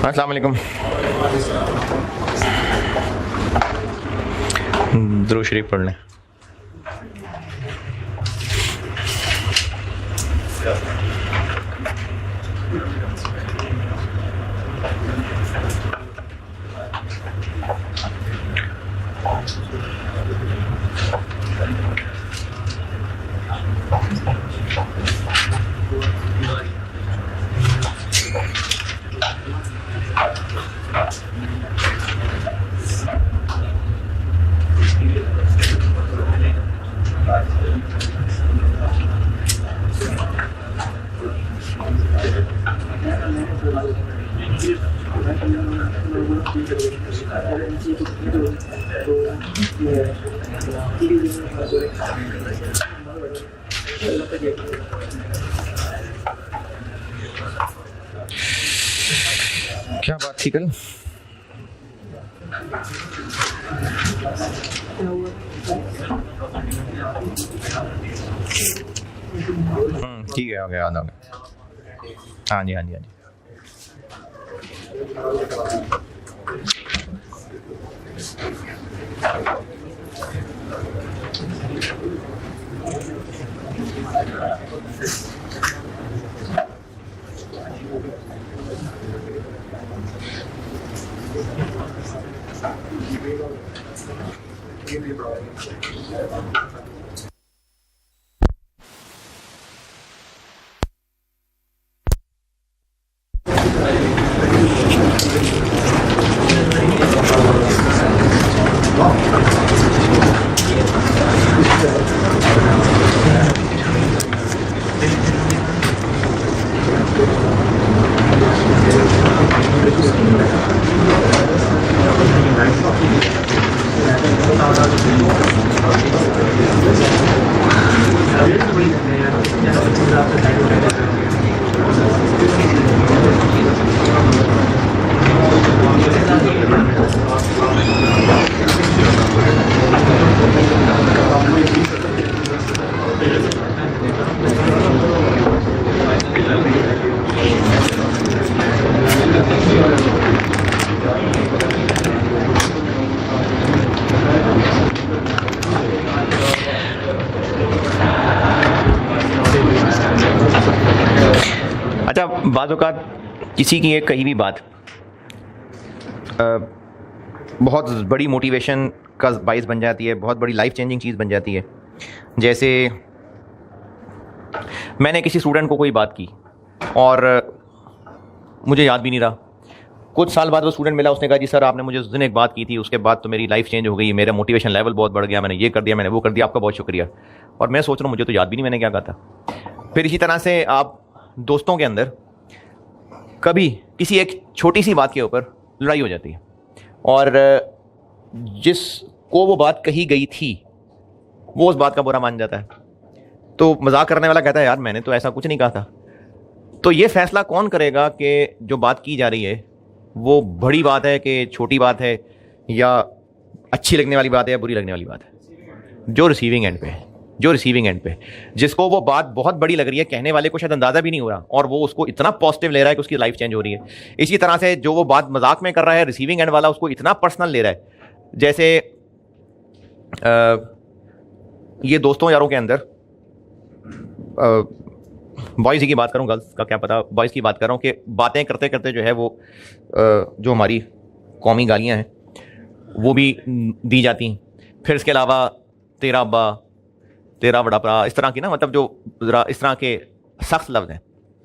अस्सलाम वालेकुम। दुरूद शरीफ पढ़ लें। क्या बात थी कल? ठीक है, हो गया, याद आ गया। हाँ जी, हाँ जी, हाँ जी। अच्छा, बात औक़ात किसी की एक कही भी बात बहुत बड़ी मोटिवेशन का बाइस बन जाती है, बहुत बड़ी लाइफ चेंजिंग चीज़ बन जाती है। जैसे मैंने किसी स्टूडेंट को कोई बात की और मुझे याद भी नहीं रहा। कुछ साल बाद वो स्टूडेंट मिला, उसने कहा जी सर आपने मुझे उस दिन एक बात की थी, उसके बाद तो मेरी लाइफ चेंज हो गई, मेरा मोटिवेशन लेवल बहुत बढ़ गया, मैंने ये कर दिया, मैंने वो कर दिया, आपका बहुत शुक्रिया। और मैं सोच रहा हूँ मुझे तो याद भी नहीं मैंने क्या कहा था। फिर इसी तरह से आप दोस्तों के अंदर कभी किसी एक छोटी सी बात के ऊपर लड़ाई हो जाती है और जिसको वो बात कही गई थी वो उस बात का बुरा मान जाता है। तो मजाक करने वाला कहता है यार मैंने तो ऐसा कुछ नहीं कहा था। तो ये फैसला कौन करेगा कि जो बात की जा रही है वो बड़ी बात है कि छोटी बात है, या अच्छी लगने वाली बात है या बुरी लगने वाली बात है? जो रिसीविंग एंड पे है, जो रिसीविंग एंड पे जिसको वो बात बहुत बड़ी लग रही है, कहने वाले को शायद अंदाजा भी नहीं हो रहा और वो उसको इतना पॉजिटिव ले रहा है कि उसकी लाइफ चेंज हो रही है। इसी तरह से जो वो बात मजाक में कर रहा है, रिसीविंग एंड वाला उसको इतना पर्सनल ले रहा है। जैसे ये दोस्तों यारों के अंदर बॉयज़ की बात करूँ, गर्ल्स का क्या पता, बॉयज़ की बात कर रहा हूँ कि बातें करते करते जो है वो जो हमारी कौमी गालियाँ हैं वो भी दी जाती हैं। फिर इसके अलावा तेरा अब्बा, तेरा बड़ा भरा, इस तरह की ना, मतलब जो ज़रा इस तरह के सख्त लफ्ज़ हैं,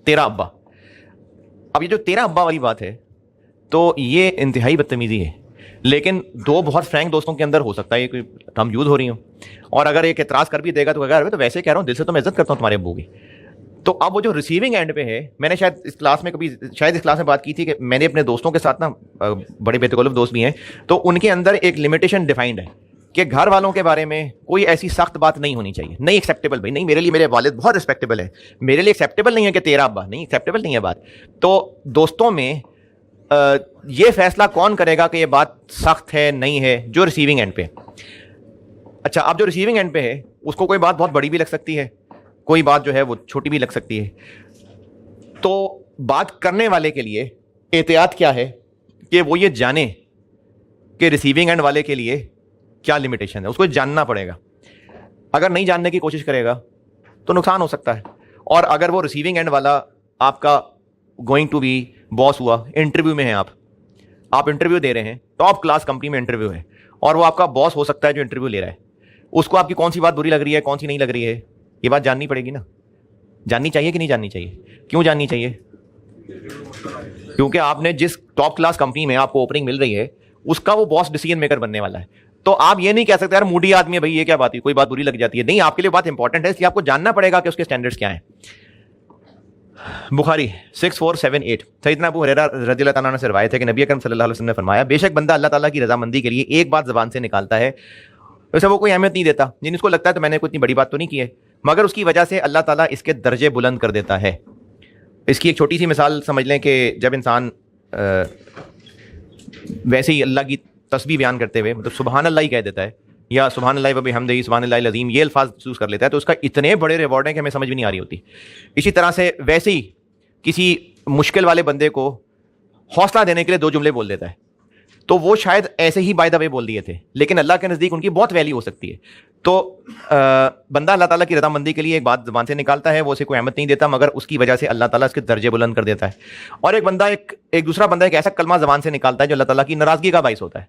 तेरा अब्बा। अब ये जो तेरा अब्बा वाली बात है तो ये इंतहाई बदतमीज़ी है। लेकिन दो बहुत फ्रैंक दोस्तों के अंदर हो सकता है कोई हम यूज़ हो रही हो, और अगर एक एतराज़ कर भी देगा तो कहेगा तो वैसे कह रहा हूँ, दिल से तो मैं इज्जत करता हूँ तुम्हारे अब्बू की। तो अब वो जो रिसीविंग एंड पे है, मैंने शायद इस क्लास में बात की थी कि मैंने अपने दोस्तों के साथ ना, बड़े बेतकल्लुफ़ दोस्त भी हैं, तो उनके अंदर एक लिमिटेशन डिफाइंड है कि घर वालों के बारे में कोई ऐसी सख्त बात नहीं होनी चाहिए। नहीं एक्सेप्टेबल भाई, नहीं, मेरे लिए मेरे वालिद बहुत रिस्पेक्टेबल है, मेरे लिए एक्सेप्टेबल नहीं है कि तेरा अब्बा, नहीं एक्सेप्टेबल नहीं है बात। तो दोस्तों में ये फैसला कौन करेगा कि ये बात सख्त है नहीं है? जो रिसीविंग एंड पे। अच्छा, अब जो रिसीविंग एंड पे है उसको कोई बात बहुत बड़ी भी लग सकती है, कोई बात जो है वो छोटी भी लग सकती है। तो बात करने वाले के लिए एहतियात क्या है कि वो ये जाने कि रिसीविंग एंड वाले के लिए क्या लिमिटेशन है, उसको जानना पड़ेगा। अगर नहीं जानने की कोशिश करेगा तो नुकसान हो सकता है। और अगर वो रिसीविंग एंड वाला आपका गोइंग टू बी बॉस हुआ, इंटरव्यू में है आप इंटरव्यू दे रहे हैं, टॉप क्लास कंपनी में इंटरव्यू है, और वो आपका बॉस हो सकता है जो इंटरव्यू ले रहा है, उसको आपकी कौन सी बात बुरी लग रही है, कौन सी नहीं लग रही है, ये बात जाननी पड़ेगी ना। जाननी चाहिए कि नहीं जाननी चाहिए? क्यों जाननी चाहिए? क्योंकि आपने जिस टॉप क्लास कंपनी में आपको ओपनिंग मिल रही है उसका वो बॉस डिसीजन मेकर बनने वाला है। तो आप ये नहीं कह सकते यार मूडी आदमी है भाई, ये क्या बात है, कोई बात बुरी लग जाती है। नहीं, आपके लिए बात इंपॉर्टेंट है, इसलिए आपको जानना पड़ेगा कि उसके स्टैंडर्ड्स क्या हैं। बुखारी 6478 सैयदना अबू हुरैरा रज़ियल्लाहु ताला अन्हु से रिवायत है कि नबी अकरम सल्लल्लाहु अलैहि वसल्लम ने फरमाया, बेशक बंदा अल्लाह ताला की रजामंदी के लिए एक बात ज़बान से निकालता है, वैसे वो कोई अहमियत नहीं देता, जिन इसको लगता है तो मैंने कोई इतनी बड़ी बात तो नहीं की है, मगर उसकी वजह से अल्लाह ताला इसके दर्जे बुलंद कर देता है। इसकी एक छोटी सी मिसाल समझ लें कि जब इंसान वैसे ही अल्लाह की तस्बीह बयान करते हुए मतलब सुबहान अल्लाह ही कह देता है, या सुबहान अल्लाह व बिहम्दिही सुबहान अल्लाहिल अज़ीम, ये अल्फाज चूज़ कर लेता है, तो उसका इतने बड़े रिवॉर्ड हैं कि हमें समझ भी नहीं आ रही होती। इसी तरह से वैसे ही किसी मुश्किल वाले बंदे को हौसला देने के लिए दो जुमले बोल देता है, तो वो शायद ऐसे ही बाय द वे बोल दिए थे, लेकिन अल्लाह के नज़दीक उनकी बहुत वैल्यू हो सकती है। तो बंदा अल्लाह ताला की रज़ामंदी के लिए एक बात ज़बान से निकालता है, वो उसे कोई अहमियत नहीं देता, मगर उसकी वजह से अल्लाह ताला उसके दर्जे बुलंद कर देता है। और एक बंदा एक दूसरा बंदा एक ऐसा कलमा ज़बान से निकालता है जो अल्लाह ताला की नाराज़गी का बाइस होता है,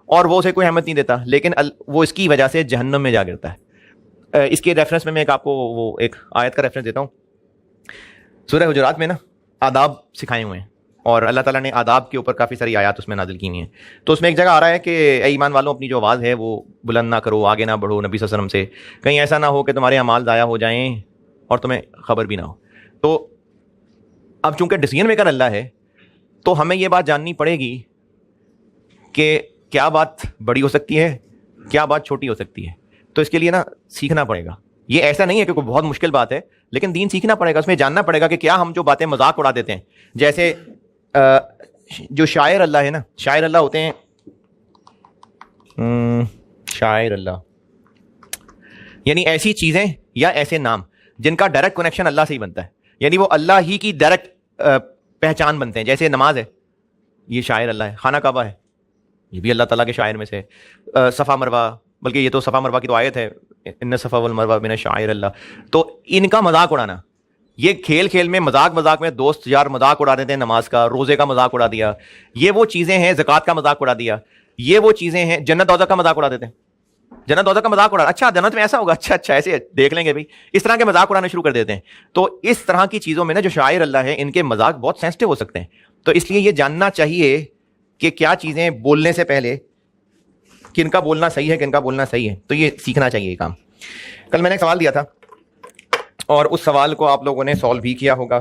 और वो उसे कोई अहमियत नहीं देता, लेकिन वो इसकी वजह से जहन्नम में जा गिरता है। इसके रेफरेंस में मैं आपको वो एक आयत का रेफरेंस देता हूँ। सूरह हुजुरात में ना आदाब सिखाए हुए हैं, और अल्लाह ताला ने आदाब के ऊपर काफ़ी सारी आयत उसमें नाजिल की हुई हैं। तो उसमें एक जगह आ रहा है कि ए ईमान वालों, अपनी जो आवाज़ है वो बुलंद ना करो, आगे ना बढ़ो नबी सल्लल्लाहु अलैहि वसल्लम से, कहीं ऐसा ना हो कि तुम्हारे अमाल ज़ाया हो जाएं और तुम्हें खबर भी ना हो। तो अब चूंकि डिसीजन मेकर अल्लाह है, तो हमें ये बात जाननी पड़ेगी कि क्या बात बड़ी हो सकती है, क्या बात छोटी हो सकती है। तो इसके लिए ना सीखना पड़ेगा। ये ऐसा नहीं है कि कोई बहुत मुश्किल बात है, लेकिन दीन सीखना पड़ेगा, उसमें जानना पड़ेगा कि क्या हम जो बातें मजाक उड़ा देते हैं, जैसे जो शायर अल्लाह है ना, शायर अल्लाह होते हैं, शायर अल्लाह यानी ऐसी चीज़ें या ऐसे नाम जिनका डायरेक्ट कनेक्शन अल्लाह से ही बनता है, यानी वो अल्लाह ही की डायरेक्ट पहचान बनते हैं। जैसे नमाज है, ये शायर अल्लाह है, खाना काबा है, ये भी अल्लाह ताला के शायर में से, सफ़ा मरवा, बल्कि ये तो सफ़ा मरवा की तो आयत है, इन्न सफ़ा वल मरवा मिन शायर अल्लाह। तो इनका मजाक उड़ाना, ये खेल खेल में मजाक में दोस्त यार मजाक उड़ा देते हैं, नमाज का, रोजे का मजाक उड़ा दिया, ये वो चीज़ें हैं, ज़कात का मजाक उड़ा दिया, ये वो चीज़ें हैं, जन्नत दौज़ख का मजाक उड़ा देते हैं, जन्नत दौज़ख का मजाक उड़ा, अच्छा जन्नत में ऐसा होगा, अच्छा ऐसे देख लेंगे भाई, इस तरह के मजाक उड़ाना शुरू कर देते हैं। तो इस तरह की चीज़ों में ना जो शायर अल्लाह है, इनके मजाक बहुत सेंसिटिव हो सकते हैं। तो इसलिए ये जानना चाहिए कि क्या चीज़ें बोलने से पहले किनका बोलना सही है, किनका बोलना सही है, तो ये सीखना चाहिए ये काम। कल मैंने एक सवाल दिया था, और उस सवाल को आप लोगों ने सॉल्व भी किया होगा,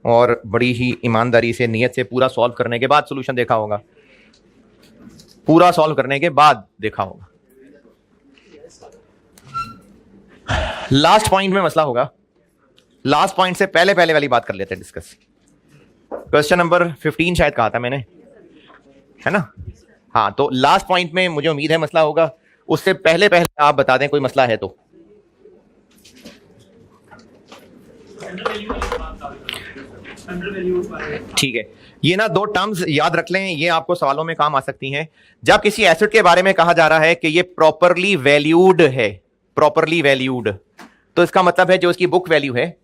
और बड़ी ही ईमानदारी से, नियत से पूरा सॉल्व करने के बाद सोल्यूशन देखा होगा, पूरा सॉल्व करने के बाद देखा होगा। लास्ट पॉइंट में मसला होगा, लास्ट पॉइंट से पहले वाली बात कर लेते हैं डिस्कस। क्वेश्चन नंबर 15 शायद कहा था मैंने, है ना? हाँ, तो लास्ट पॉइंट में मुझे उम्मीद है मसला होगा, उससे पहले आप बता दें कोई मसला है तो। ठीक है, ये ना दो टर्म्स याद रख लें, ये आपको सवालों में काम आ सकती हैं। जब किसी एसेट के बारे में कहा जा रहा है कि ये प्रॉपरली वैल्यूड है, प्रॉपरली वैल्यूड, तो इसका मतलब है जो इसकी बुक वैल्यू है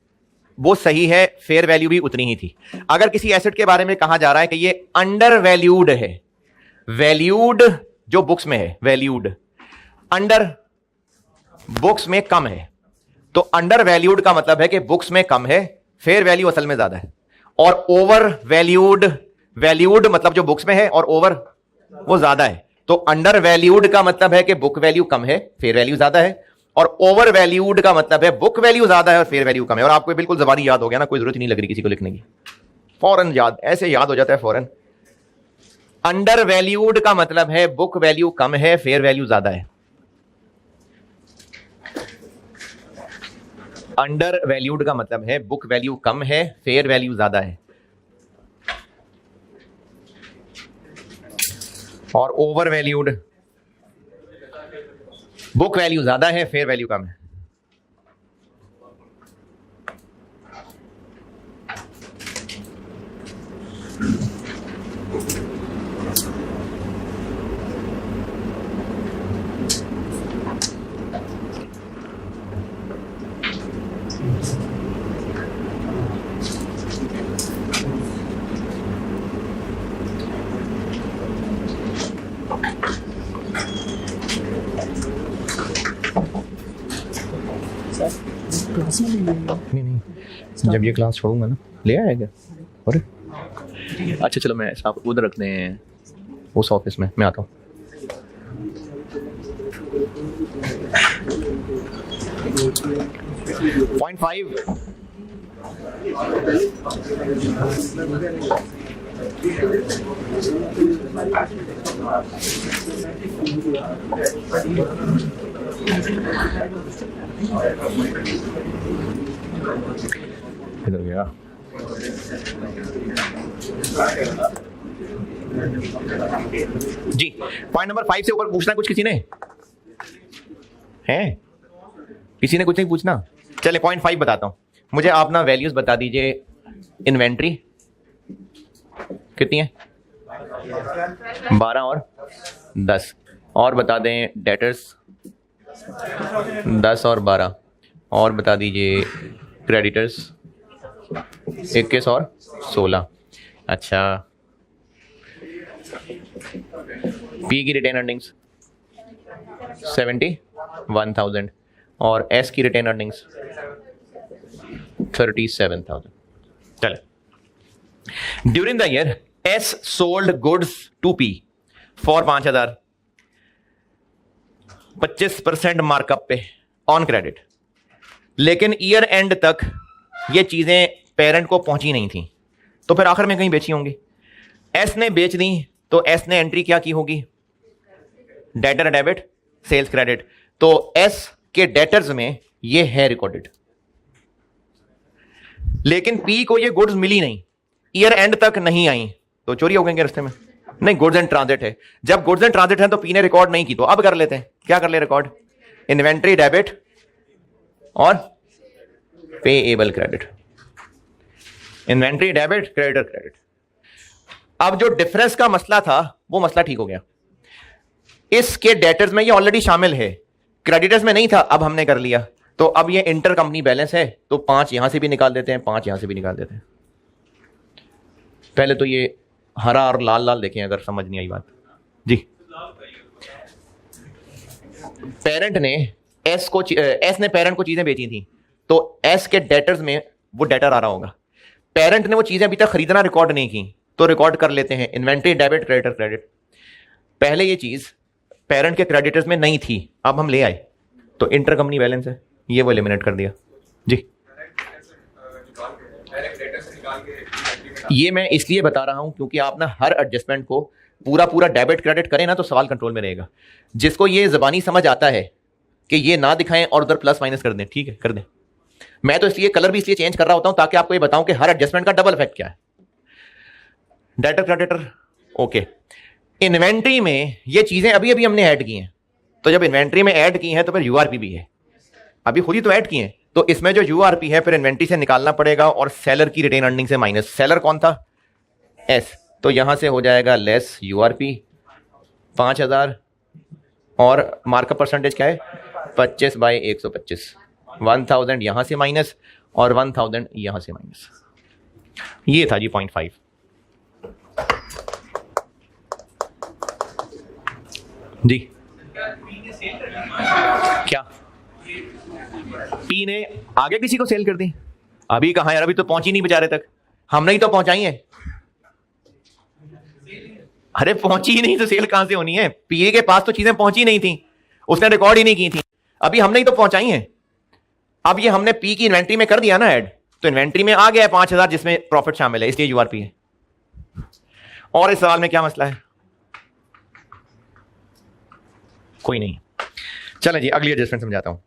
वो सही है, फेयर वैल्यू भी उतनी ही थी। अगर किसी एसेट के बारे में कहा जा रहा है कि ये अंडर वैल्यूड है, वैल्यूड जो बुक्स में है, वैल्यूड अंडर बुक्स में कम है, तो अंडर वैल्यूड का मतलब है कि बुक्स में कम है, फेयर वैल्यू असल में ज्यादा है। और ओवर वैल्यूड, वैल्यूड मतलब जो बुक्स में है, और ओवर वो ज्यादा है। तो अंडर वैल्यूड का मतलब है कि बुक वैल्यू कम है, फेयर वैल्यू ज्यादा है, और ओवर वैल्यूड का मतलब है बुक वैल्यू ज्यादा है और फेयर वैल्यू कम है। और आपको बिल्कुल ज़बानी याद हो गया ना, कोई जरूरत नहीं लग रही किसी को लिखने की, फौरन याद, ऐसे याद हो जाता है फौरन। अंडर वैल्यूड का मतलब है बुक वैल्यू कम है, फेयर वैल्यू ज्यादा है। अंडर वैल्यूड का मतलब है बुक वैल्यू कम है, फेयर वैल्यू ज्यादा है। और ओवर वैल्यूड बुक वैल्यू ज्यादा है, फेयर वैल्यू कम है। नहीं, जब ये क्लास छोड़ूंगा ना, ले आएगा। अरे अच्छा चलो, मैं साहब उधर रखते हैं उस ऑफिस में, मैं आता हूँ। पॉइंट 5 इधर गया। जी, पॉइंट नंबर 5 से ऊपर पूछना कुछ किसी ने है? किसी ने कुछ नहीं पूछना? चले पॉइंट 5 बताता हूं। मुझे आप ना वैल्यूज बता दीजिए। इन्वेंट्री कितनी है? 12 और 10। और बता दें डेटर्स 10 और 12। और बता दीजिए क्रेडिटर्स 21 और 16। अच्छा, पी की रिटेन अर्निंग्स 71,000 और एस की रिटेन अर्निंग्स 37,000। चले, during the year S sold goods to P for 5,000, 25% markup पे ऑन क्रेडिट। लेकिन ईयर एंड तक ये चीजें पेरेंट को पहुंची नहीं थी, तो फिर आखिर में कहीं बेची होंगी। एस ने बेच दी तो एस ने एंट्री क्या की होगी? Debtor debit sales credit. तो एस के डेटर्स में ये है रिकॉर्डेड, लेकिन पी को ये गुड्स मिली नहीं, ईयर एंड तक नहीं आई, तो चोरी हो गएंगे रास्ते में। नहीं, गुड्स एंड ट्रांजिट है। जब गुड्स एंड ट्रांजिट है तो पी ने रिकॉर्ड नहीं की, तो अब कर लेते हैं। क्या कर ले रिकॉर्ड? इन्वेंट्री डेबिट और payable credit. Inventory debit, creditor credit. अब जो डिफरेंस का मसला था वो मसला ठीक हो गया। इसके डेटर्स में ये ऑलरेडी शामिल है, क्रेडिटर्स में नहीं था, अब हमने कर लिया। तो अब ये इंटर कंपनी बैलेंस है, तो 5 यहां से भी निकाल देते हैं, 5 यहां से भी निकाल देते हैं। पहले तो ये हरा और लाल लाल देखें अगर समझ नहीं आई बात। जी, पेरेंट ने एस ने पेरेंट को चीजें बेची थी, तो एस के डेटर्स में वो डेटर आ रहा होगा। पेरेंट ने वो चीजें अभी तक खरीदना रिकॉर्ड नहीं की, तो रिकॉर्ड कर लेते हैं इन्वेंट्री डेबिट क्रेडिटर क्रेडिट। पहले ये चीज पेरेंट के क्रेडिटर्स में नहीं थी, अब हम ले आए, तो इंटर कंपनी बैलेंस है, ये वो एलिमिनेट कर दिया। जी, ये मैं इसलिए बता रहा हूं क्योंकि आप ना हर एडजस्टमेंट को पूरा पूरा डेबिट क्रेडिट करें ना, तो सवाल कंट्रोल में रहेगा। जिसको ये जबानी समझ आता है कि ये ना दिखाएं और उधर प्लस माइनस कर दें, ठीक है कर दें। मैं तो इसलिए कलर भी इसलिए चेंज कर रहा होता हूं ताकि आपको ये बताऊं कि हर एडजस्टमेंट का डबल इफेक्ट क्या है। Debtor creditor okay. इन्वेंट्री में ये चीजें अभी अभी हमने ऐड की हैं, तो जब इन्वेंट्री में ऐड की हैं तो फिर यूआरपी भी है, अभी खुद ही तो ऐड की हैं, तो इसमें जो यूआरपी है फिर इन्वेंट्री से निकालना पड़ेगा और सेलर की रिटेन अर्निंग से माइनस। सेलर कौन था? एस, तो यहां से हो जाएगा लेस यूआरपी 5,000 और मार्कअप परसेंटेज क्या है? 25/125। 1,000 यहां से माइनस और 1,000 यहां से माइनस। ये था जी पॉइंट 5। जी, क्या पी ने आगे किसी को सेल कर दी? अभी कहां यार, अभी तो पहुंची नहीं बेचारे तक, हमने ही तो पहुंचाई है। अरे पहुंची ही नहीं तो सेल कहां से होनी है? पी के पास तो चीजें पहुंची नहीं थी, उसने रिकॉर्ड ही नहीं की थी, अभी हमने ही तो पहुंचाई है। अब ये हमने पी की इन्वेंट्री में कर दिया ना ऐड, तो इन्वेंट्री में आ गया है 5,000 जिसमें प्रॉफिट शामिल है, इसलिए यूआरपी है। और इस सवाल में क्या मसला है? कोई नहीं। चलें जी, अगली एडजस्टमेंट समझाता हूं।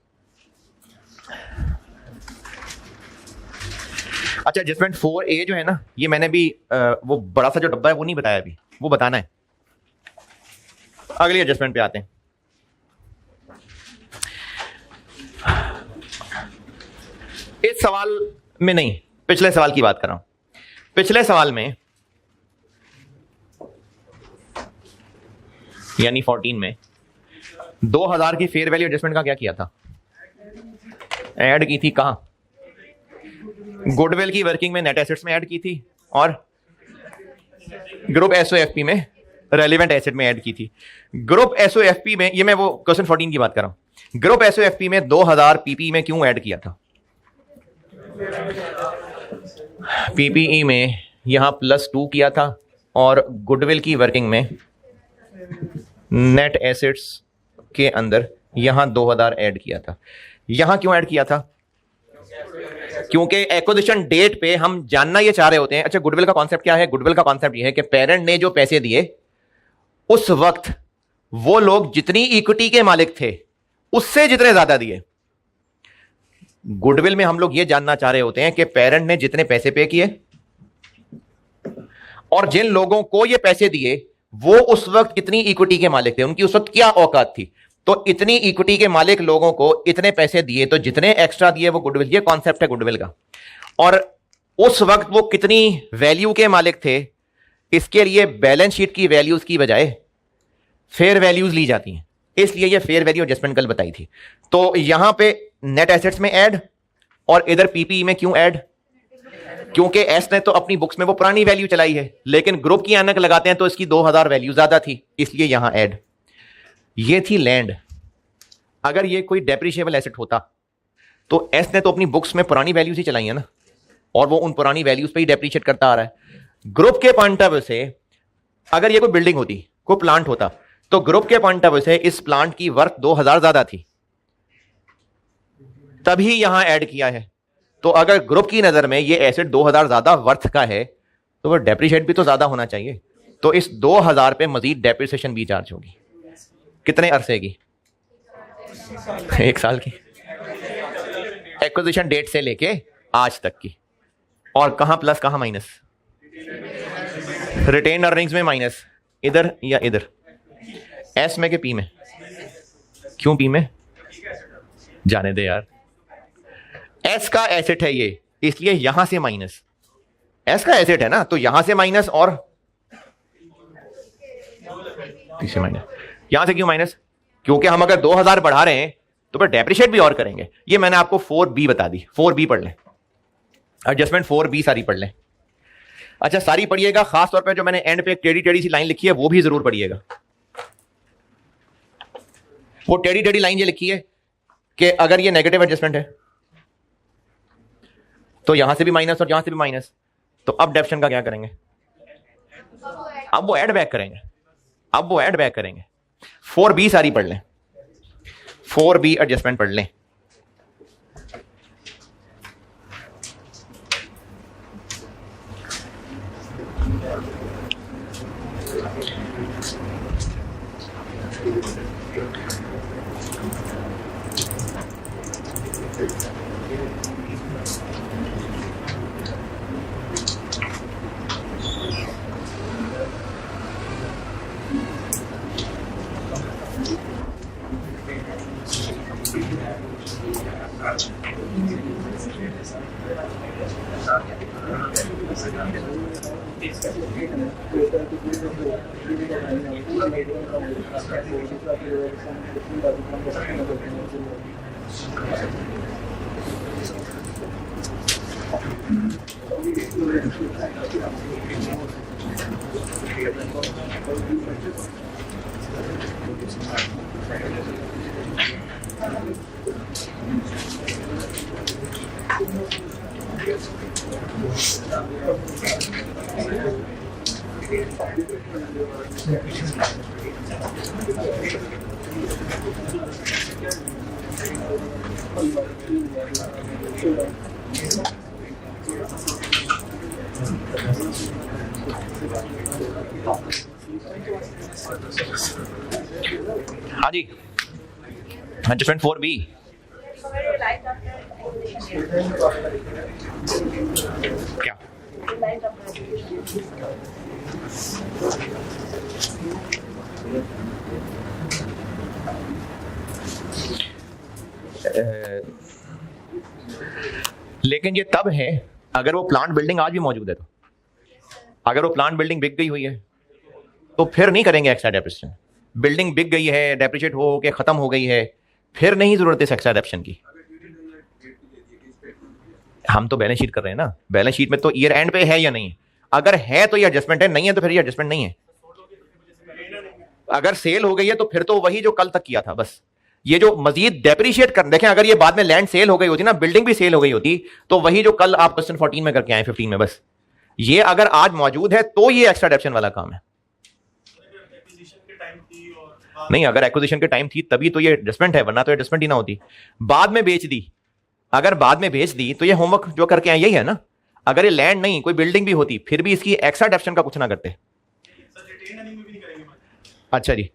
अच्छा, एडजस्टमेंट 4A जो है ना, ये मैंने भी वो बड़ा सा जो डब्बा है वो नहीं बताया, अभी वो बताना है। अगली एडजस्टमेंट पे आते हैं। इस सवाल में नहीं, पिछले सवाल की बात कर रहा हूं। पिछले सवाल में यानी 14 में 2,000 की फेयर वैल्यू एडजस्टमेंट का क्या किया था? ऐड की थी कहां? गुडविल की वर्किंग में नेट एसेट्स में ऐड की थी और ग्रुप एसओएफपी में रेलिवेंट एसेट में ऐड की थी। ग्रुप एसओएफपी में, ये मैं वो क्वेश्चन 14 की बात कर रहा हूं। ग्रुप एसओएफपी में 2000 पीपीई में क्यों ऐड किया था? पीपीई में यहां +2 किया था और गुडविल की वर्किंग में नेट एसेट्स के अंदर यहां 2000 ऐड किया था। यहां क्यों ऐड किया था? क्योंकि एक्विजिशन डेट पे हम जानना ये चाह रहे होते हैं, अच्छा गुडविल का कॉन्सेप्ट क्या है? गुडविल का कॉन्सेप्ट ये है कि पेरेंट ने जो पैसे दिए उस वक्त वो लोग जितनी इक्विटी के मालिक थे उससे जितने ज्यादा दिए। गुडविल में हम लोग ये जानना चाह रहे होते हैं कि पेरेंट ने जितने पैसे पे किए और जिन लोगों को ये पैसे दिए वो उस वक्त कितनी इक्विटी के मालिक थे, उनकी उस वक्त क्या औकात थी। तो इतनी इक्विटी के मालिक लोगों को इतने पैसे दिए तो जितने एक्स्ट्रा दिए वो गुडविल, ये कॉन्सेप्ट है गुडविल का। और उस वक्त वो कितनी वैल्यू के मालिक थे, इसके लिए बैलेंस शीट की वैल्यूज की बजाय फेयर वैल्यूज ली जाती हैं, इसलिए ये फेयर वैल्यू एडजस्टमेंट कल बताई थी। तो यहां पे नेट एसेट्स में ऐड और इधर पीपीई में क्यों ऐड? क्योंकि एस ने तो अपनी बुक्स में वो पुरानी वैल्यू चलाई है, लेकिन ग्रुप की ऐनक लगाते हैं तो इसकी 2000 वैल्यू ज्यादा थी, इसलिए यहां ऐड। ये थी लैंड। अगर ये कोई डेप्रिशिएबल एसेट होता तो एस ने तो अपनी बुक्स में पुरानी वैल्यूज ही चलाई है ना, और वो उन पुरानी वैल्यूज पे ही डेप्रिशिएट करता आ रहा है। ग्रुप के पॉइंट ऑफ व्यू से अगर ये कोई बिल्डिंग होती, कोई प्लांट होता, तो ग्रुप के पॉइंट ऑफ व्यू से इस प्लांट की वर्थ 2000 ज्यादा थी, तभी यहां ऐड किया है। तो अगर ग्रुप की नजर में ये एसेट 2000 ज्यादा वर्थ का है तो वो डेप्रिशिएट भी तो ज्यादा होना चाहिए। तो इस 2000 पे मजीद डेप्रिसिएशन भी चार्ज होगी। कितने अरसे की? 1 साल की, एक्विजिशन डेट से लेके आज तक की। और कहां प्लस कहां माइनस? रिटेन अर्निंग्स में माइनस, इधर या इधर? एस में के पी में? क्यों पी में? जाने दे यार, एस का एसेट है ये, इसलिए यहां से माइनस। एस का एसेट है ना, तो यहां से माइनस और पीछे माइनस। यहां से क्यों माइनस? क्योंकि हम अगर 2000 बढ़ा रहे हैं तो फिर डेप्रिशिएट भी और करेंगे। ये मैंने आपको 4B बता दी, 4B पढ़ लें, एडजस्टमेंट 4B सारी पढ़ लें। अच्छा सारी पढ़िएगा, खास तौर पे जो मैंने एंड पे एक टेढ़ी टेढ़ी सी लाइन लिखी है वो भी जरूर पढ़िएगा। वो टेढ़ी टेढ़ी लाइन ये लिखी है कि अगर ये नेगेटिव एडजस्टमेंट है तो यहां से भी माइनस और यहां से भी माइनस, तो अब डेप्शन का क्या करेंगे? अब वो ऐड बैक करेंगे, अब वो ऐड बैक करेंगे। 4B सारी पढ़ लें, 4B एडजस्टमेंट पढ़ लें। हाँ जी, एडजस्टमेंट 4B। क्या? लेकिन ये तब है अगर वो प्लांट बिल्डिंग आज भी मौजूद है। तो अगर वो प्लांट बिल्डिंग बिक गई हुई है तो फिर नहीं करेंगे एक्स्ट्रा डेप्रिसिएशन। बिल्डिंग बिक गई है, डेप्रिशिएट हो के खत्म हो गई है, फिर नहीं जरूरत है एक्स्ट्रा डेप्रिसिएशन की। हम तो बैलेंस शीट कर रहे हैं ना, बैलेंस शीट में तो ईयर एंड पे है या नहीं है, अगर है तो ये एडजस्टमेंट है, नहीं है तो फिर ये एडजस्टमेंट नहीं है। अगर सेल हो गई है तो फिर तो वही जो कल तक किया था बस, ये जो मजीद डेप्रिशिएट कर, देखें अगर ये बाद में लैंड सेल हो गई होती ना, बिल्डिंग भी सेल हो गई होती, तो वही जो कल आप क्वेश्चन 14 में करके आए 15 में, बस ये अगर आज मौजूद है तो ये एक्स्ट्रा डेप्शन वाला काम है। नहीं, अगर एक्विजिशन के टाइम थी तभी तो ये एडजस्टमेंट है, वरना तो एडजस्टमेंट ही ना होती। बाद में बेच दी, अगर बाद में बेच दी तो ये होमवर्क जो करके आए यही है ना। अगर ये लैंड नहीं कोई बिल्डिंग भी होती फिर भी इसकी एक्स्ट्रा डेप्शन का कुछ ना करते। अच्छा जी,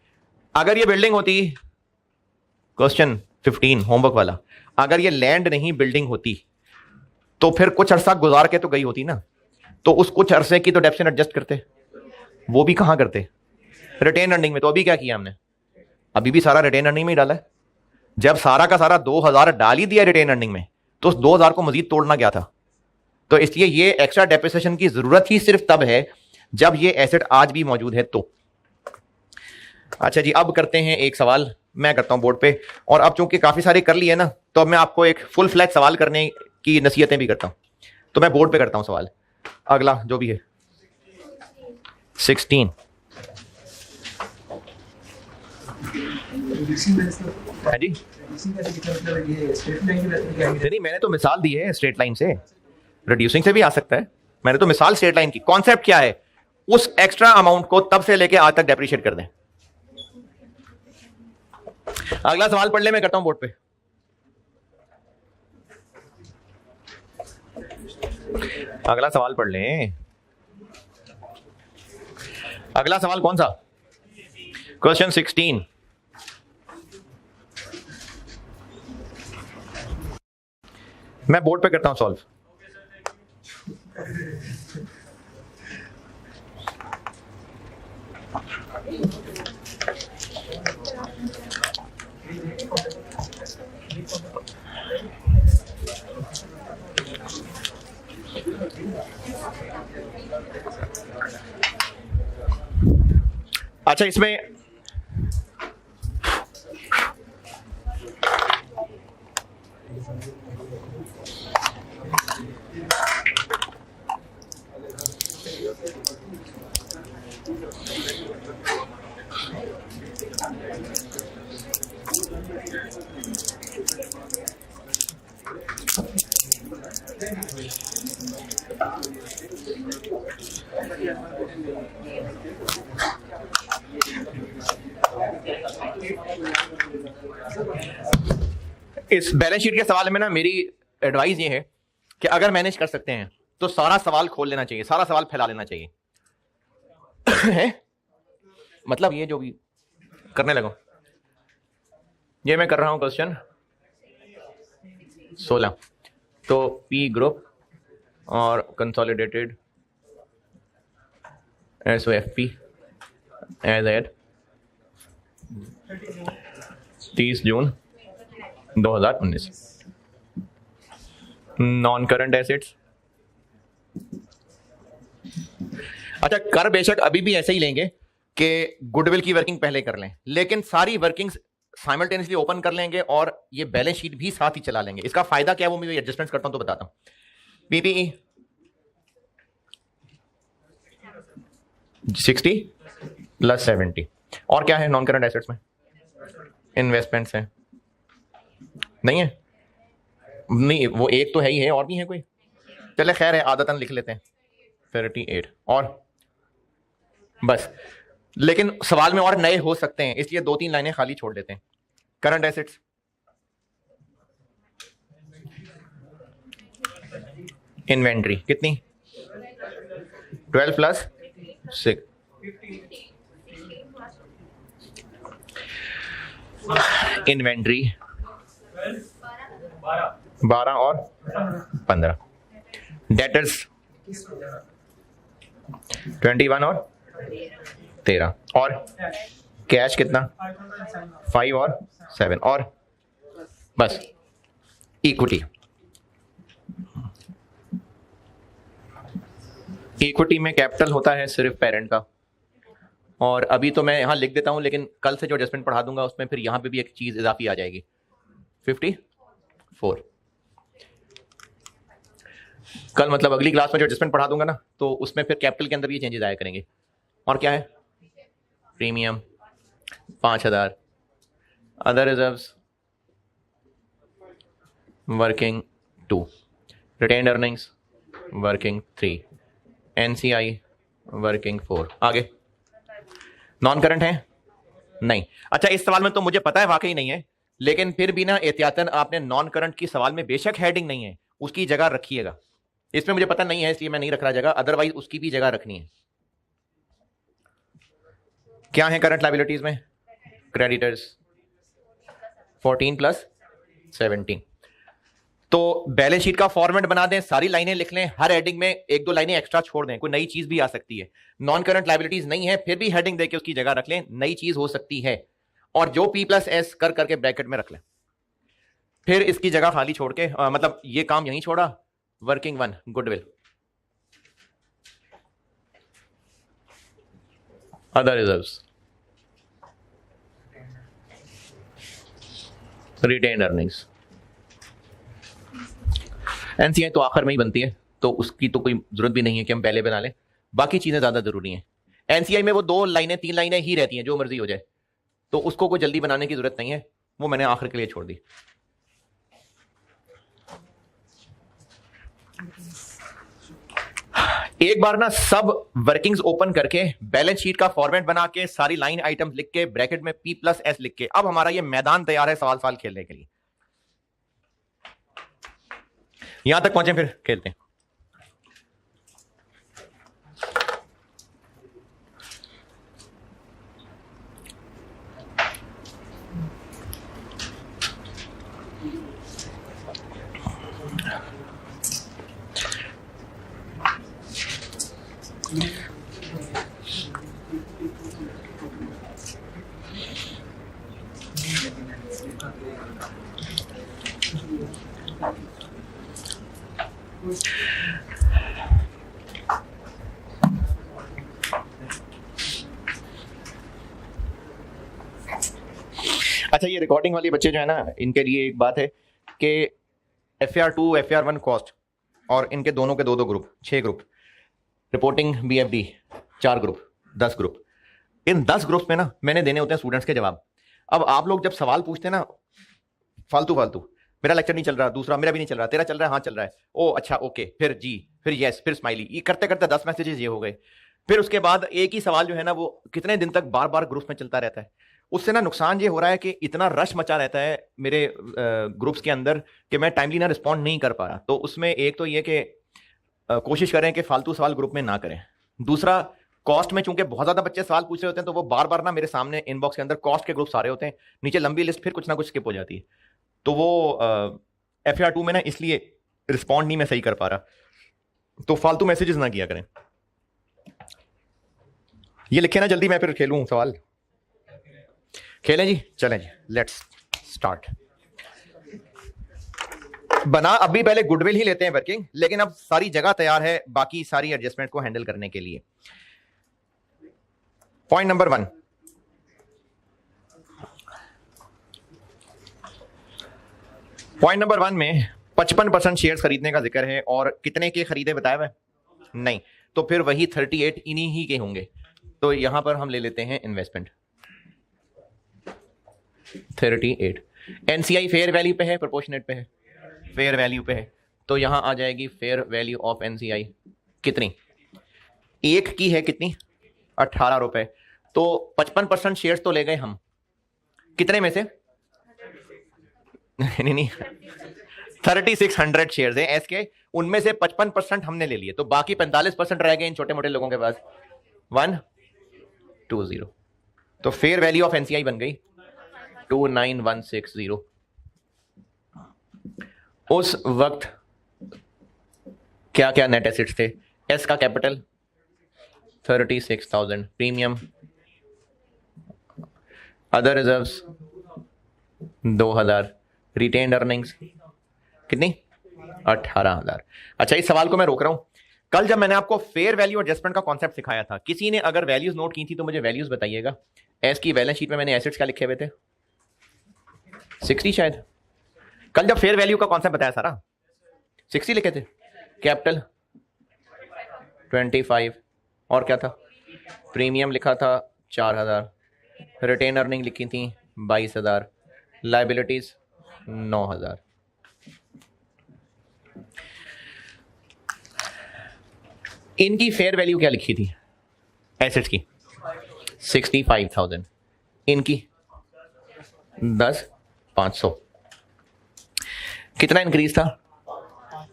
अगर ये बिल्डिंग होती, क्वेश्चन 15 होमवर्क वाला, अगर ये लैंड नहीं बिल्डिंग होती तो फिर कुछ अरसा गुजार के तो गई होती ना, तो उस कुछ अरसे की तो डेप्शन एडजस्ट करते, वो भी कहां करते, रिटेन अर्निंग में। तो अभी क्या किया हमने, अभी भी सारा रिटेन अर्निंग में ही डाला है। जब सारा का सारा 2000 डाल ही दिया रिटेन अर्निंग में, तो उस 2000 को मजीद तोड़ना क्या था। तो इसलिए ये एक्स्ट्रा डेप्रिसिएशन की जरूरत ही सिर्फ तब है जब ये एसेट आज भी मौजूद है तो। अच्छा जी, अब करते हैं एक सवाल मैं करता हूं बोर्ड पे, और अब चूंकि काफी सारे कर लिए ना तो अब मैं आपको एक फुल फ्लैज सवाल करने की नसीहतें भी करता हूं। तो मैं बोर्ड पे करता हूं सवाल, अगला जो भी है 16। हाँ जी, नहीं मैंने तो मिसाल दी है स्ट्रेट लाइन से, रिड्यूसिंग से भी आ सकता है, मैंने तो मिसाल स्ट्रेट लाइन की। कॉन्सेप्ट क्या है, उस एक्स्ट्रा अमाउंट को तब से लेके आज तक डेप्रिशिएट कर दें। अगला सवाल पढ़ ले, मैं करता हूं बोर्ड पे। अगला सवाल पढ़ लें। अगला सवाल कौन सा, क्वेश्चन 16। मैं बोर्ड पे करता हूं सॉल्व। अच्छा, इसमें इस बैलेंस शीट के सवाल में ना मेरी एडवाइस ये है कि अगर मैनेज कर सकते हैं तो सारा सवाल खोल लेना चाहिए, सारा सवाल फैला लेना चाहिए है? मतलब ये जो भी करने लगा, ये मैं कर रहा हूं क्वेश्चन 16। तो पी ग्रुप और कंसोलिडेटेड SOFP एज एट 30 जून 2019। नॉन करंट एसेट्स, अच्छा कर बेशक अभी भी ऐसे ही लेंगे कि गुडविल की वर्किंग पहले कर लें, लेकिन सारी वर्किंग्स साइमल्टेनियसली ओपन कर लेंगे और ये बैलेंस शीट भी साथ ही चला लेंगे। इसका फायदा क्या है वो मैं एडजस्टमेंट करता हूं तो बताता हूं। पीपीई 60 प्लस 70, और क्या है नॉन करंट एसेट्स में, इन्वेस्टमेंट्स हैं, नहीं है, नहीं वो एक तो है ही है, और भी है कोई, चले खैर है आदतन लिख लेते हैं 38 और बस। लेकिन सवाल में और नए हो सकते हैं इसलिए 2-3 लाइनें खाली छोड़ देते हैं। करंट एसेट्स इन्वेंट्री कितनी, 12 प्लस 6, इन्वेंट्री 12 और 15, डेटर्स 21 और 13, और कैश कितना 5 और 7, और बस इक्विटी। इक्विटी में कैपिटल होता है सिर्फ पेरेंट का, और अभी तो मैं यहां लिख देता हूं लेकिन कल से जो एडजस्टमेंट पढ़ा दूंगा उसमें फिर यहां पे भी एक चीज इजाफी आ जाएगी 54। कल मतलब अगली क्लास में जो एडजस्टमेंट पढ़ा दूंगा ना, तो उसमें फिर कैपिटल के अंदर भी ये चेंजेस आया करेंगे। और क्या है? Premium 5,000, other reserves working 2, retained earnings working 3, NCI working 4। आगे नॉन करंट है नहीं। अच्छा, इस सवाल में तो मुझे पता है वाकई नहीं है, लेकिन फिर भी ना एहतियातन आपने नॉन करंट की सवाल में बेशक हेडिंग नहीं है, उसकी जगह रखिएगा। इसमें मुझे पता नहीं है इसलिए मैं नहीं रख रहा जगह, अदरवाइज उसकी भी जगह रखनी है। क्या है करंट लायबिलिटीज में? Creditors 14 plus 17। तो बैलेंस शीट का फॉर्मेट बना दें, सारी लाइनें लिख लें, हर हेडिंग में एक दो लाइनें एक्स्ट्रा छोड़ दें, कोई नई चीज भी आ सकती है। नॉन करंट लायबिलिटीज नहीं है फिर भी हेडिंग देके उसकी जगह रख लें, नई चीज हो सकती है। और जो P प्लस एस कर करके ब्रैकेट में रख लें, फिर इसकी जगह खाली छोड़ के मतलब ये काम यहीं छोड़ा, working 1 goodwill, other reserves, retained earnings. NCI तो आखिर में ही बनती है, तो उसकी तो कोई जरूरत भी नहीं है कि हम पहले बना लें, बाकी चीजें ज्यादा जरूरी हैं। एनसीआई में वो 2 लाइनें 3 लाइनें ही रहती हैं, जो मर्जी हो जाए, तो उसको कोई जल्दी बनाने की जरूरत नहीं है, वो मैंने आखिर के लिए छोड़ दी। एक बार ना सब वर्किंग्स ओपन करके बैलेंस शीट का फॉर्मेट बना के सारी लाइन आइटम्स लिख के ब्रैकेट में P प्लस एस लिख के, अब हमारा ये मैदान तैयार है सवाल खेलने के लिए। यहां तक पहुंचे, फिर खेलते हैं। अच्छा, ये रिकॉर्डिंग वाले बच्चे जो है ना, इनके लिए एक बात है कि FAR2 FAR1 कॉस्ट और इनके दोनों के 2-2 group, 6 group, reporting BFD 4 group, 10 group. इन 10 ग्रुप्स में ना मैंने देने होते हैं स्टूडेंट्स के जवाब। अब आप लोग जब सवाल पूछते हैं ना फालतू, मेरा लेक्चर नहीं चल रहा, दूसरा मेरा भी नहीं चल रहा, तेरा चल रहा है, हाँ चल रहा है, ओ अच्छा ओके, फिर जी, फिर यस, फिर स्माइली, ये करते करते 10 मैसेजेस ये हो गए। फिर उसके बाद एक ही सवाल जो है ना वो कितने दिन तक बार बार ग्रुप्स में चलता रहता है। उससे ना नुकसान ये हो रहा है कि इतना रश मचा रहता है मेरे ग्रुप्स के अंदर कि मैं टाइमली ना रिस्पॉन्ड नहीं कर पा रहा। तो उसमें एक तो ये कि कोशिश करें कि फालतू सवाल ग्रुप में ना करें। दूसरा, कॉस्ट में चूंकि बहुत ज्यादा बच्चे सवाल पूछ रहे होते हैं, तो वो बार बार ना मेरे सामने इनबॉक्स के अंदर कॉस्ट के ग्रुप सारे होते हैं, नीचे लंबी लिस्ट, फिर कुछ ना कुछ स्किप हो जाती है। तो वो FAR2 में ना इसलिए रिस्पॉन्ड नहीं मैं सही कर पा रहा। तो फालतू मैसेजेस ना किया करें। ये लिखे ना जल्दी, मैं फिर खेलूं सवाल। खेलें जी, चलें जी, लेट्स स्टार्ट। बना अभी पहले गुडविल ही लेते हैं वर्किंग, लेकिन अब सारी जगह तैयार है बाकी सारी एडजस्टमेंट को हैंडल करने के लिए। पॉइंट नंबर 1, पॉइंट नंबर 1 में 55% शेयर्स खरीदने का जिक्र है, और कितने के खरीदे बताया हुआ नहीं, तो फिर वही 38 इन्हीं ही के होंगे। तो यहां पर हम ले लेते हैं इन्वेस्टमेंट 38। एनसीआई फेयर वैल्यू पे है, प्रोपोर्शनेट पे है, फेयर वैल्यू पे है, तो यहां आ जाएगी फेयर वैल्यू ऑफ एनसीआई कितनी, एक की है कितनी, 18 रुपए। तो 55% शेयर्स तो ले गए हम, कितने में से नहीं 3600 शेयर्स है एस के, उनमें से 55% हमने ले लिए, तो बाकी 45% रह गए इन छोटे मोटे लोगों के पास 120। तो फेयर वैल्यू ऑफ एनसीआई बन गई 29160। उस वक्त क्या क्या नेट एसेट्स थे? एस का capital 36,000, premium, other reserves 2000, retained earnings कितनी, 18,000। अच्छा, इस सवाल को मैं रोक रहा हूं। कल जब मैंने आपको फेयर वैल्यू एडजस्टमेंट का कॉन्सेप्ट सिखाया था, किसी ने अगर वैल्यूज नोट की थी तो मुझे वैल्यूज बताइएगा। एस की बैलेंस शीट में मैंने एसेट्स क्या लिखे हुए थे, 60 शायद। कल जब फेयर वैल्यू का कॉन्सेप्ट बताया सारा 60 लिखे थे, कैपिटल 25 और क्या था, प्रीमियम लिखा था 4000, रिटेन अर्निंग लिखी थी 22,000, लाइबिलिटीज 9,000। इनकी फेयर वैल्यू क्या लिखी थी एसेट्स की 65,000, इनकी 10,500। कितना इंक्रीज था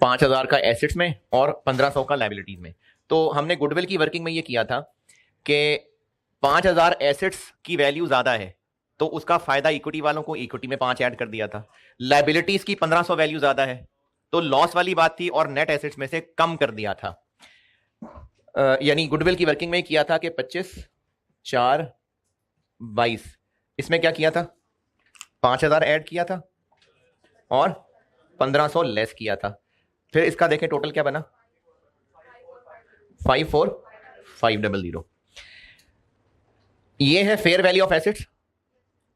5,000 का एसेट्स में और 1,500 का लाइबिलिटीज में। तो हमने गुडविल की वर्किंग में ये किया था कि 5,000 एसेट्स की वैल्यू ज्यादा है तो उसका फायदा इक्विटी वालों को इक्विटी में 5 ऐड कर दिया था। लाइबिलिटीज की 1,500 वैल्यू ज्यादा है तो लॉस वाली बात थी और नेट एसेट्स में से कम कर दिया था। यानी गुडविल की वर्किंग में किया था कि 25, 4, 22, इसमें क्या किया था 5,000 ऐड किया था और 1,500 लेस किया था। फिर इसका देखें टोटल क्या बना 54,500। ये है फेयर वैल्यू ऑफ एसेट्स,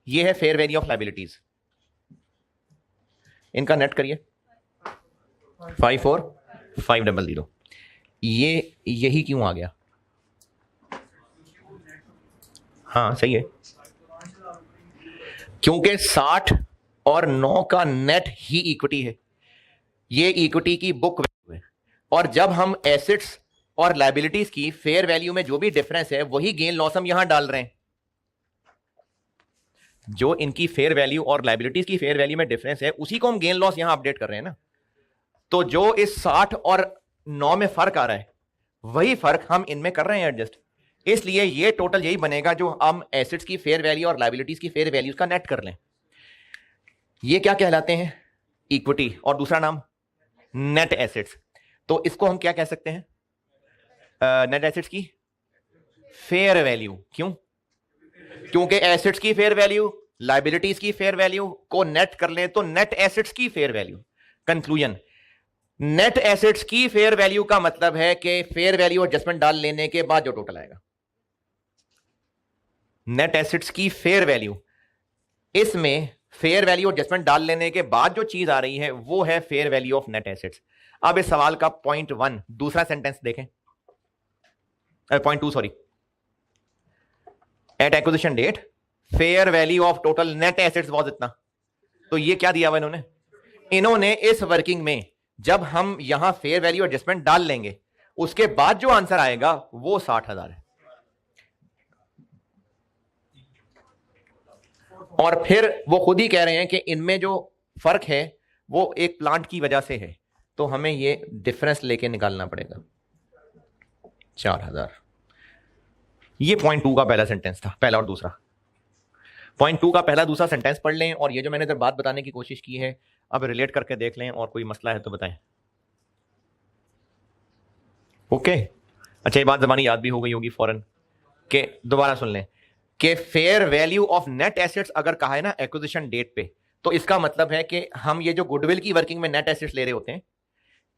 ये है फेयर वैल्यू ऑफ लाइबिलिटीज। इनका नेट करिए 54,500। ये यही क्यों आ गया, हाँ सही है, क्योंकि 60 और 9 का नेट ही इक्विटी है, ये इक्विटी की बुक वैल्यू है। और जब हम एसेट्स और लाइबिलिटीज की फेयर वैल्यू में जो भी डिफरेंस है वही गेन लॉस हम यहां डाल रहे हैं। जो इनकी फेयर वैल्यू और लाइबिलिटीज की फेयर वैल्यू में डिफरेंस है उसी को हम गेन लॉस यहां अपडेट कर रहे हैं ना। तो जो इस 60 और 9 में फर्क आ रहा है वही फर्क हम इनमें कर रहे हैं एडजस्ट। इसलिए ये टोटल यही बनेगा जो हम एसेट्स की फेयर वैल्यू और लाइबिलिटीज की फेयर वैल्यूज का नेट कर लें। ये क्या कहलाते हैं इक्विटी और दूसरा नाम नेट एसेट्स। तो इसको हम क्या कह सकते हैं नेट एसेट्स की फेयर वैल्यू। क्यों, क्योंकि एसेट्स की फेयर वैल्यू लाइबिलिटीज की फेयर वैल्यू को नेट कर लें तो नेट एसेट्स की fair value. Conclusion, net assets की फेयर वैल्यू का मतलब है कि फेयर वैल्यू एडजस्टमेंट डाल लेने के बाद जो टोटल आएगा। नेट एसेट्स की फेयर वैल्यू, इसमें फेयर वैल्यू एडजस्टमेंट डाल लेने के बाद जो चीज आ रही है वो है fair value of net assets. अब इस सवाल का पॉइंट 1 दूसरा सेंटेंस देखें, point 2 sorry, at acquisition date fair value of total net assets was इतना। तो ये क्या दिया हुआ इन्होंने इस वर्किंग में जब हम यहां फेयर वैल्यू एडजस्टमेंट डाल लेंगे उसके बाद जो आंसर आएगा वो 60,000 है। और फिर वो खुद ही कह रहे हैं कि इनमें जो फर्क है वो एक प्लांट की वजह से है, तो हमें ये डिफरेंस लेके निकालना पड़ेगा 4,000। ये पॉइंट 2 का पहला सेंटेंस था, पहला और दूसरा। पॉइंट 2 का पहला दूसरा सेंटेंस पढ़ लें और ये जो मैंने इधर बात बताने की कोशिश की है अब रिलेट करके देख लें और कोई मसला है तो बताएं। ओके अच्छा, ये बात ज़बानी याद भी हो गई होगी फौरन के दोबारा सुन लें कि fair value of net assets अगर कहा है ना एक्विजिशन डेट पे, तो इसका मतलब है कि हम ये जो गुडविल की वर्किंग में नेट एसेट्स ले रहे होते हैं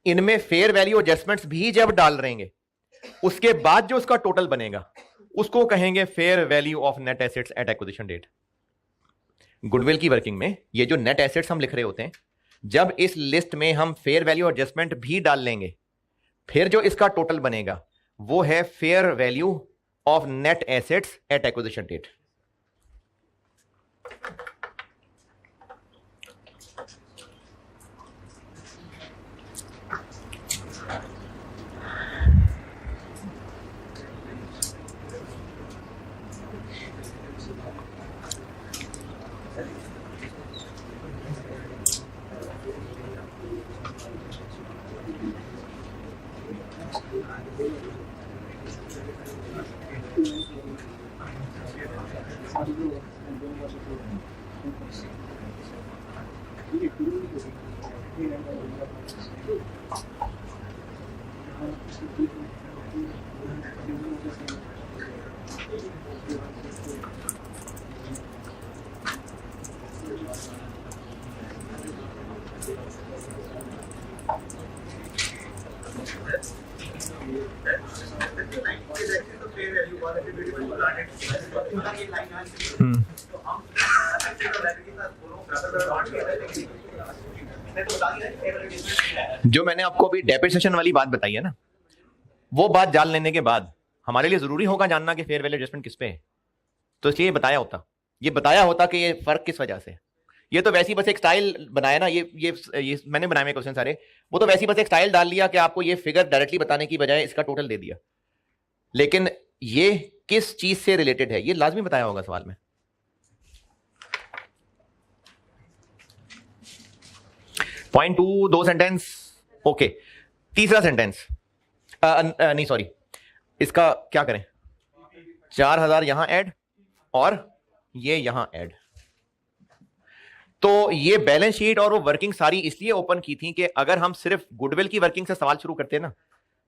इनमें फेयर वैल्यू एडजस्टमेंट्स भी जब डाल रहेंगे उसके बाद जो उसका टोटल बनेगा उसको कहेंगे fair value of net assets at acquisition date. Goodwill की वर्किंग में ये जो नेट एसेट्स हम लिख रहे होते हैं जब इस लिस्ट में हम फेयर वैल्यू एडजस्टमेंट भी डाल लेंगे फिर जो इसका टोटल बनेगा वो है fair value of net assets at acquisition date. जो मैंने आपको अभी डेप्रिसिएशन वाली बात बताई है ना, वो बात जान लेने के बाद हमारे लिए जरूरी होगा जानना कि फेयर वैल्यू एडजस्टमेंट किस पे है। तो इसलिए ये बताया होता कि ये फर्क किस वजह से। ये तो वैसी बस एक स्टाइल बनाया ना, ये मैंने बनाए हुए क्वेश्चन सारे, वो तो वैसी बस एक स्टाइल डाल लिया कि आपको ये फिगर डायरेक्टली बताने की बजाय इसका टोटल दे दिया, लेकिन ये किस चीज से रिलेटेड है ये लाजमी बताया होगा सवाल में। Point 2 2 sentence, okay. तीसरा सेंटेंस, नहीं सॉरी, इसका क्या करें, 4000 यहां ऐड और ये यहां ऐड। तो ये बैलेंस शीट और वो वर्किंग सारी इसलिए ओपन की थी कि अगर हम सिर्फ गुडविल की वर्किंग से सवाल शुरू करते ना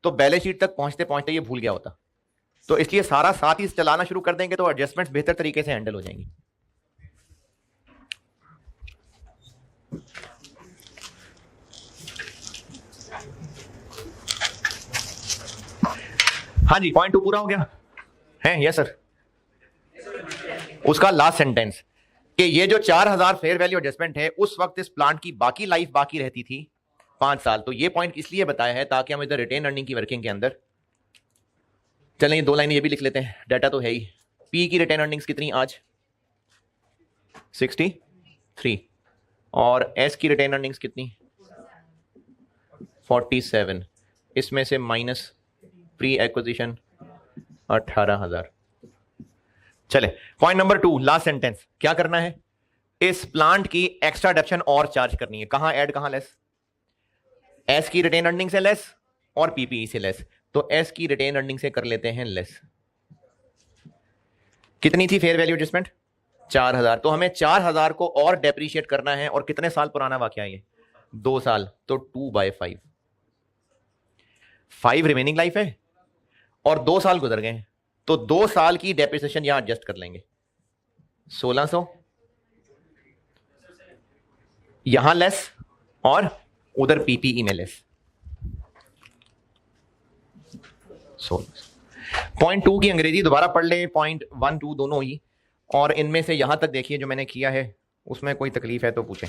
तो बैलेंस शीट तक पहुंचते पहुंचते ये भूल गया होता। तो इसलिए सारा साथ ही चलाना शुरू कर देंगे तो एडजस्टमेंट्स बेहतर तरीके से हैंडल हो जाएंगी। हाँ जी, पॉइंट 2 पूरा हो गया है? Yes sir. उसका लास्ट सेंटेंस कि ये जो 4000 फेयर वैल्यू एडजस्टमेंट है, उस वक्त इस प्लांट की बाकी लाइफ बाकी रहती थी 5 साल। तो ये पॉइंट इसलिए बताया है ताकि हम इधर रिटेन अर्निंग की वर्किंग के अंदर चलें। ये 2 लाइनें ये भी लिख लेते हैं, डाटा तो है ही। पी की रिटेन अर्निंग्स कितनी आज? 63। और एस की रिटेन अर्निंग्स कितनी? 47। इसमें से माइनस प्री एक्विजिशन 18000। चले पॉइंट नंबर 2, लास्ट सेंटेंस। क्या करना है? इस प्लांट की एक्स्ट्रा डेप्शन और चार्ज करनी है। कहां ऐड कहां लेस? एस की रिटेन अर्निंग से लेस और पीपीई से लेस। तो एस की रिटेन अर्निंग से कर लेते हैं लेस। कितनी थी फेयर वैल्यू एडजस्टमेंट? 4000। तो हमें 4000 को और डेप्रीशिएट करना है। और कितने साल पुराना वाकया है ये? 2 साल। तो 2/5, 5 रिमेनिंग लाइफ है और 2 साल गुजर गए। तो 2 साल की डेप्रिसिएशन यहां एडजस्ट कर लेंगे। 1600 यहां लेस और उधर पीपीई में लेस। 1600। पॉइंट 2 की अंग्रेजी दोबारा पढ़ ले, पॉइंट 1 2 दोनों ही। और इनमें से यहां तक देखिए जो मैंने किया है उसमें कोई तकलीफ है तो पूछें।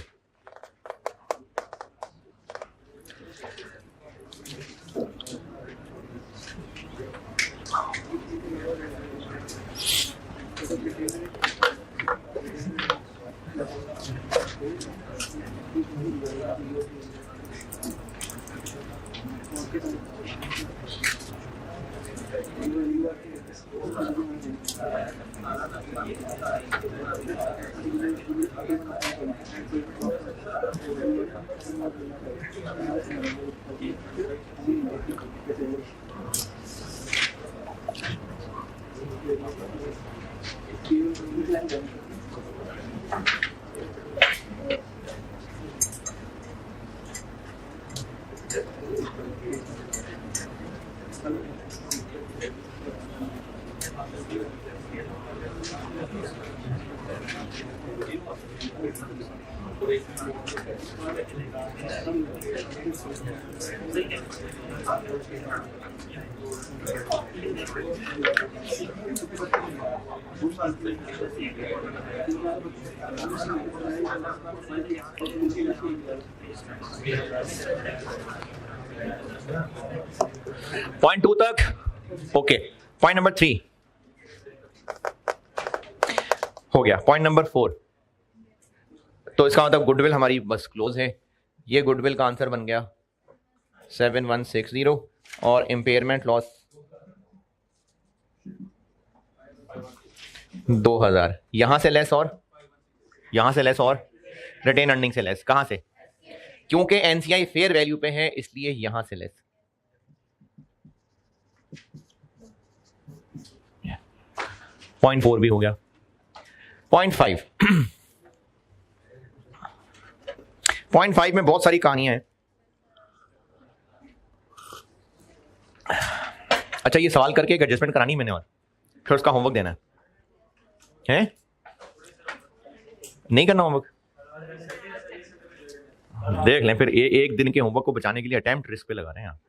पॉइंट 2 तक ओके। पॉइंट नंबर 3 हो गया। पॉइंट नंबर 4, तो इसका मतलब गुडविल हमारी बस क्लोज है। ये गुडविल का आंसर बन गया 7160 और इंपेयरमेंट लॉस 2000। यहां से लेस और यहां से लेस और रिटेन अर्निंग से लेस। कहां से? क्योंकि एनसीआई फेयर वैल्यू पे है इसलिए यहां से लेस। पॉइंट 4 भी हो गया। पॉइंट 5 पॉइंट 5 में बहुत सारी कहानियां हैं। अच्छा, ये सवाल करके एक एडजस्टमेंट करानी मैंने और फिर उसका होमवर्क देना है? नहीं करना होमवर्क? देख लें फिर। एक दिन के होमवर्क को बचाने के लिए अटेम्प्ट रिस्क पे लगा रहे हैं आप।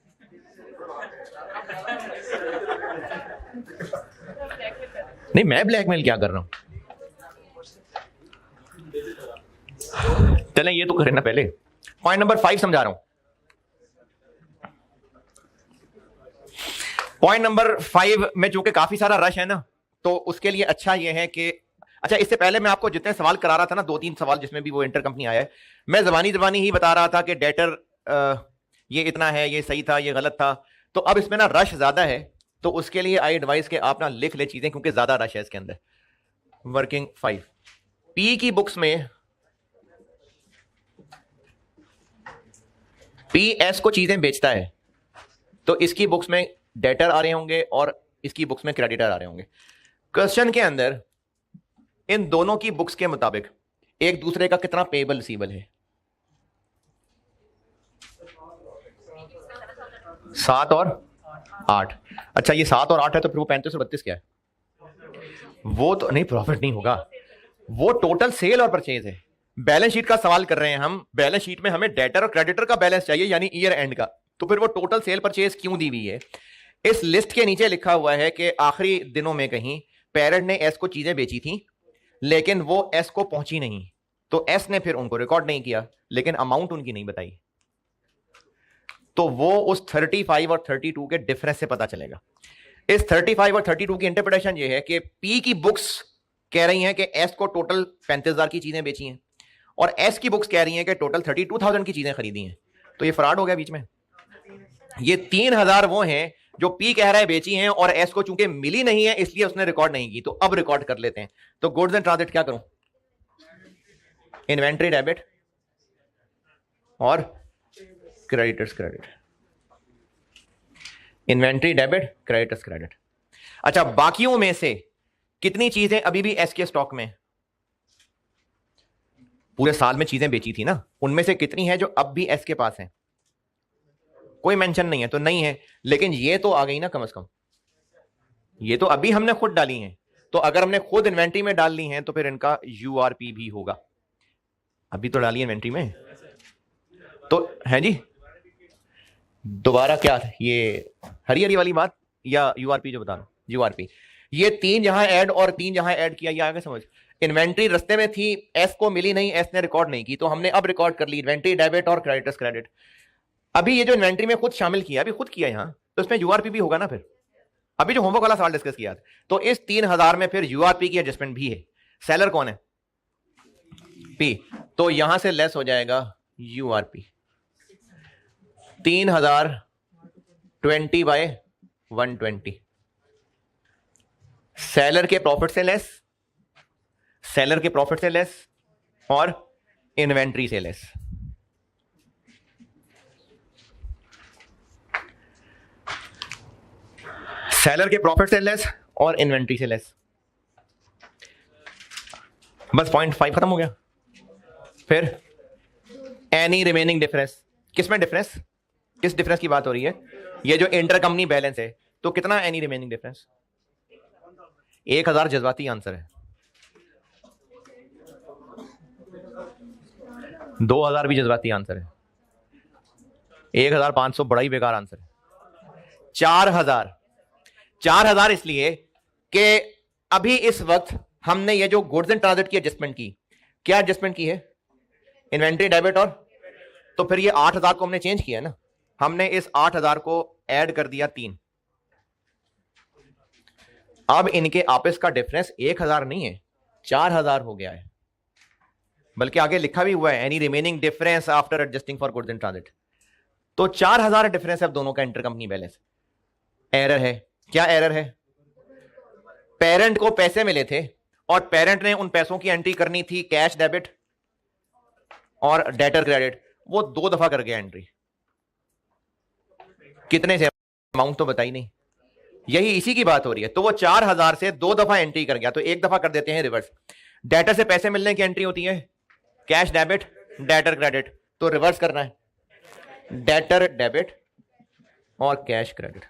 नहीं, मैं ब्लैकमेल क्या कर रहा हूं? चलें ये तो करें ना पहले। पॉइंट नंबर 5 समझा रहा हूं। पॉइंट नंबर 5 में चूंकि काफी सारा रश है ना, तो उसके लिए अच्छा यह है कि अच्छा, इससे पहले मैं आपको जितने सवाल करा रहा था ना, 2-3 सवाल जिसमें भी वो इंटर कंपनी आया है, मैं जबानी ही बता रहा था कि डेटर ये इतना है, ये सही था, ये गलत था। तो अब इसमें ना रश ज्यादा है, तो उसके लिए आई एडवाइस के आप ना लिख ले चीजें, क्योंकि ज्यादा रश है इसके अंदर। वर्किंग 5 पी की बुक्स में पी एस को चीजें बेचता है, तो इसकी बुक्स में डेटर आ रहे होंगे और इसकी बुक्स में क्रेडिटर आ रहे होंगे। क्वेश्चन के अंदर इन दोनों की बुक्स के मुताबिक एक दूसरे का कितना पेबल रिसीवेबल है? 7 और 8। अच्छा, ये 7 और 8 है, तो फिर वो 35 और 32 क्या है? वो तो नहीं, प्रॉफिट नहीं होगा, वो टोटल सेल और परचेज है। बैलेंस शीट का सवाल कर रहे हैं हम, बैलेंस शीट में हमें डेटर और क्रेडिटर का बैलेंस चाहिए, यानी ईयर एंड का। तो फिर वो टोटल सेल परचेज क्यों दी हुई है? इस लिस्ट के नीचे लिखा हुआ है कि आखिरी दिनों में कहीं पेरेंट ने एस को चीजें बेची थी, लेकिन वो एस को पहुंची नहीं, तो एस ने फिर उनको रिकॉर्ड नहीं किया, लेकिन अमाउंट उनकी नहीं बताई। तो वो उस 35 और 32 के डिफरेंस से पता चलेगा। इस 35 और 32 की इंटरप्रिटेशन ये है कि पी की बुक्स कह रही हैं कि एस को टोटल 35,000 की चीजें बेची हैं, और एस की बुक्स कह रही हैं कि टोटल 32,000 की चीजें खरीदी हैं। तो ये फ्रॉड हो गया बीच में। ये 3,000 वो हैं जो पी कह रहा है बेची हैं, और एस को चूंकि मिली नहीं है इसलिए उसने रिकॉर्ड नहीं की। तो अब रिकॉर्ड कर लेते हैं। तो गुड्स एंड ट्रांजिट क्या करूं? इन्वेंट्री डेबिट और creditors credit. Inventory debit, creditors credit. अच्छा, बाकियों में से कितनी चीजें अभी भी एस के स्टॉक में? पूरे साल में चीजें बेची थी ना, उनमें से कितनी है जो अब भी एस के पास है? कोई मेंशन नहीं है, तो नहीं है। लेकिन ये तो आ गई ना, कम से कम ये तो अभी हमने खुद डाली हैं। तो अगर हमने खुद इन्वेंट्री में डाल ली हैं तो फिर इनका यूआरपी भी होगा। अभी तो डाली इन्वेंट्री में, तो है जी। दोबारा क्या, ये हरी हरी वाली बात या यूआरपी जो बता रहा हूं? यूआरपी। ये 3 जहां ऐड और 3 जहां ऐड किया, ये आगे समझ। इन्वेंट्री रस्ते में थी, एस को मिली नहीं, एस ने रिकॉर्ड नहीं की, तो हमने अब रिकॉर्ड कर ली इन्वेंट्री डेबिट और क्रेडिटर्स क्रेडिट। अभी ये जो इन्वेंट्री में खुद शामिल किया, अभी खुद किया यहां, तो इसमें यूआरपी भी होगा ना। फिर अभी जो होमवर्क वाला सवाल डिस्कस किया, तो इस 3,000 में फिर यूआरपी की एडजस्टमेंट भी है। सेलर कौन है? पी। तो यहां से लेस हो जाएगा यूआरपी। 3,000 20/120। सेलर के प्रॉफिट से लेस, सेलर के प्रॉफिट से लेस और इन्वेंट्री से लेस। सेलर के प्रॉफिट से लेस और इन्वेंट्री से लेस। बस पॉइंट 5 खत्म हो गया। फिर एनी रिमेनिंग डिफरेंस। किसमें डिफरेंस? किस डिफरेंस की बात हो रही है? ये जो इंटर कंपनी बैलेंस है, तो कितना एनी रिमेनिंग डिफरेंस? 1,000 जज्बाती आंसर है, 2,000 भी जज्बाती आंसर है, 1,500 बड़ा ही बेकार आंसर है। 4,000 इसलिए कि अभी इस वक्त हमने ये जो गुड्स एंड ट्रांजिट की एडजस्टमेंट की, क्या एडजस्टमेंट की है? इन्वेंट्री डेबिट और, तो फिर ये 8,000 को हमने चेंज किया ना, हमने इस 8,000 को ऐड कर दिया 3। अब इनके आपस का डिफरेंस 1,000 नहीं है, 4,000 हो गया है। बल्कि आगे लिखा भी हुआ है any remaining difference after adjusting for goods and transit. तो 4,000 डिफरेंस है अब दोनों का इंटर कंपनी बैलेंस। एरर है। क्या एरर है? पेरेंट को पैसे मिले थे और पेरेंट ने उन पैसों की एंट्री करनी थी कैश डेबिट और डेटर क्रेडिट, वो 2 दफा कर गया एंट्री। कितने से? अमाउंट तो बताई नहीं, यही इसी की बात हो रही है। तो वो 4,000 से 2 दफा एंट्री कर गया, तो 1 दफा कर देते हैं रिवर्स। डेटर से पैसे मिलने की एंट्री होती है कैश डेबिट, डेटर क्रेडिट, तो रिवर्स करना है डेटर डेबिट और कैश क्रेडिट।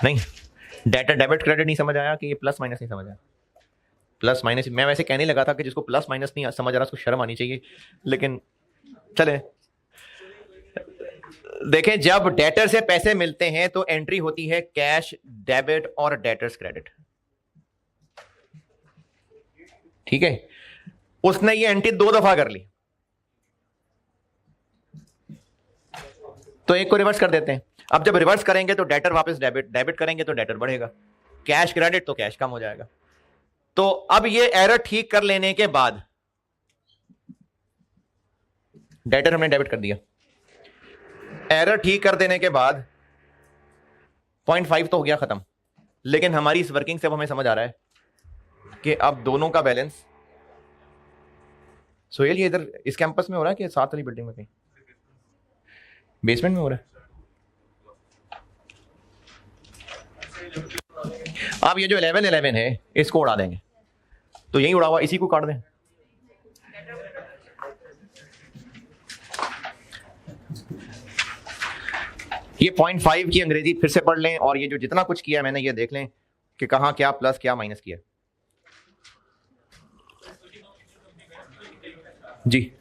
नहीं, डेटर डेबिट क्रेडिट नहीं समझ आया कि ये प्लस माइनस नहीं समझ आया? प्लस माइनस मैं वैसे कहने लगा था कि जिसको प्लस माइनस नहीं समझ आ रहा उसको शर्म आनी चाहिए, लेकिन चले। देखें, जब डेटर से पैसे मिलते हैं तो एंट्री होती है कैश डेबिट और डेटर्स क्रेडिट, ठीक है। उसने ये एंट्री 2 दफा कर ली, तो एक को रिवर्स कर देते हैं। अब जब रिवर्स करेंगे तो डेटर वापस डेबिट, डेबिट करेंगे तो डेटर बढ़ेगा, कैश क्रेडिट तो कैश कम हो जाएगा। तो अब ये एरर ठीक कर लेने के बाद डेटर हमने डेबिट कर दिया, एरर ठीक कर देने के बाद 0.5 तो हो गया खत्म। लेकिन हमारी इस वर्किंग से अब हमें समझ आ रहा है कि अब दोनों का बैलेंस, सोहेल ये इधर इस कैंपस में हो रहा है कि साथ वाली बिल्डिंग में कहीं बेसमेंट में हो रहा है? अब ये जो 11-11 है इसको उड़ा देंगे, तो यही उड़ा हुआ इसी को काट दें। ये 0.5 की अंग्रेजी फिर से पढ़ लें, और ये जो जितना कुछ किया मैंने ये देख लें कि कहां क्या प्लस क्या माइनस किया। जी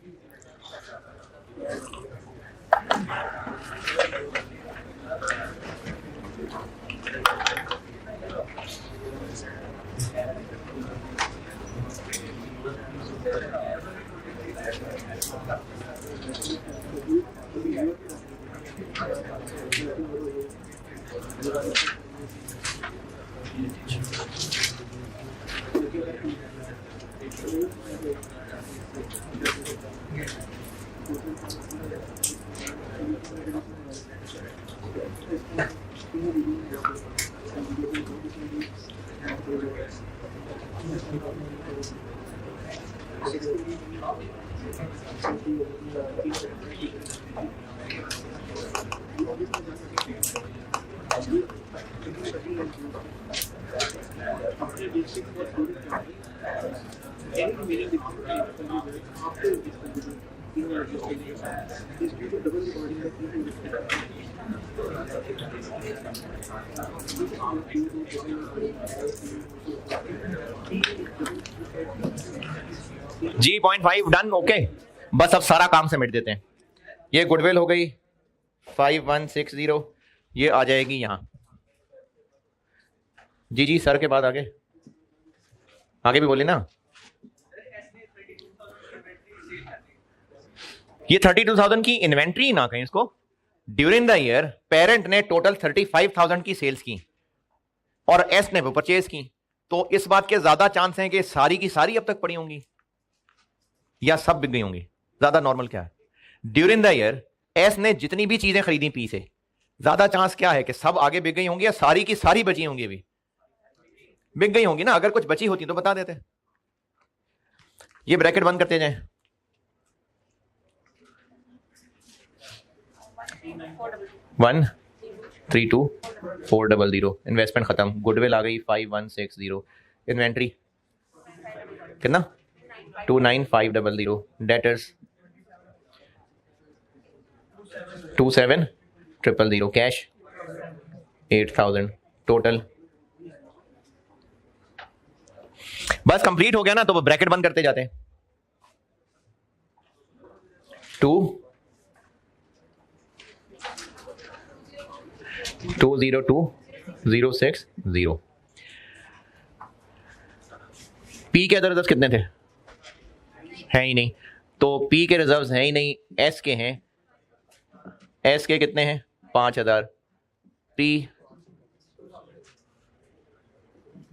जी 0.5 डन, ओके। बस अब सारा काम समेट देते हैं। ये गुडविल हो गई 5160, ये आ जाएगी यहां। जी जी सर के बाद आगे आगे भी बोले ना। ये 32,000 की इन्वेंट्री ना कहें इसको। ड्यूरिंग द ईयर पेरेंट ने टोटल 35,000 की सेल्स की और एस ने वो परचेज की, तो इस बात के ज्यादा चांस हैं कि सारी की सारी अब तक पड़ी होंगी या सब बिक गई होंगी। ज्यादा नॉर्मल क्या है, ड्यूरिंग द ईयर एस ने जितनी भी चीजें खरीदी पी से, ज्यादा चांस क्या है कि सब आगे बिक गई होंगी या सारी की सारी बची होंगी। अभी बिक गई होंगी ना, अगर कुछ बची होती तो बता देते। ये ब्रैकेट बंद करते जाएं। 132,400, इन्वेस्टमेंट खत्म, गुडविल आ गई 5160, इन्वेंट्री कितना 29,500, डेटर्स 27,000, कैश 8,000 टोटल। बस कंप्लीट हो गया ना, तो ब्रैकेट बंद करते जाते हैं। 202,060। पी के अदर रिजर्व कितने थे? है ही नहीं, तो पी के रिजर्व्स हैं ही नहीं। एस के हैं, एस के कितने हैं 5,000, पी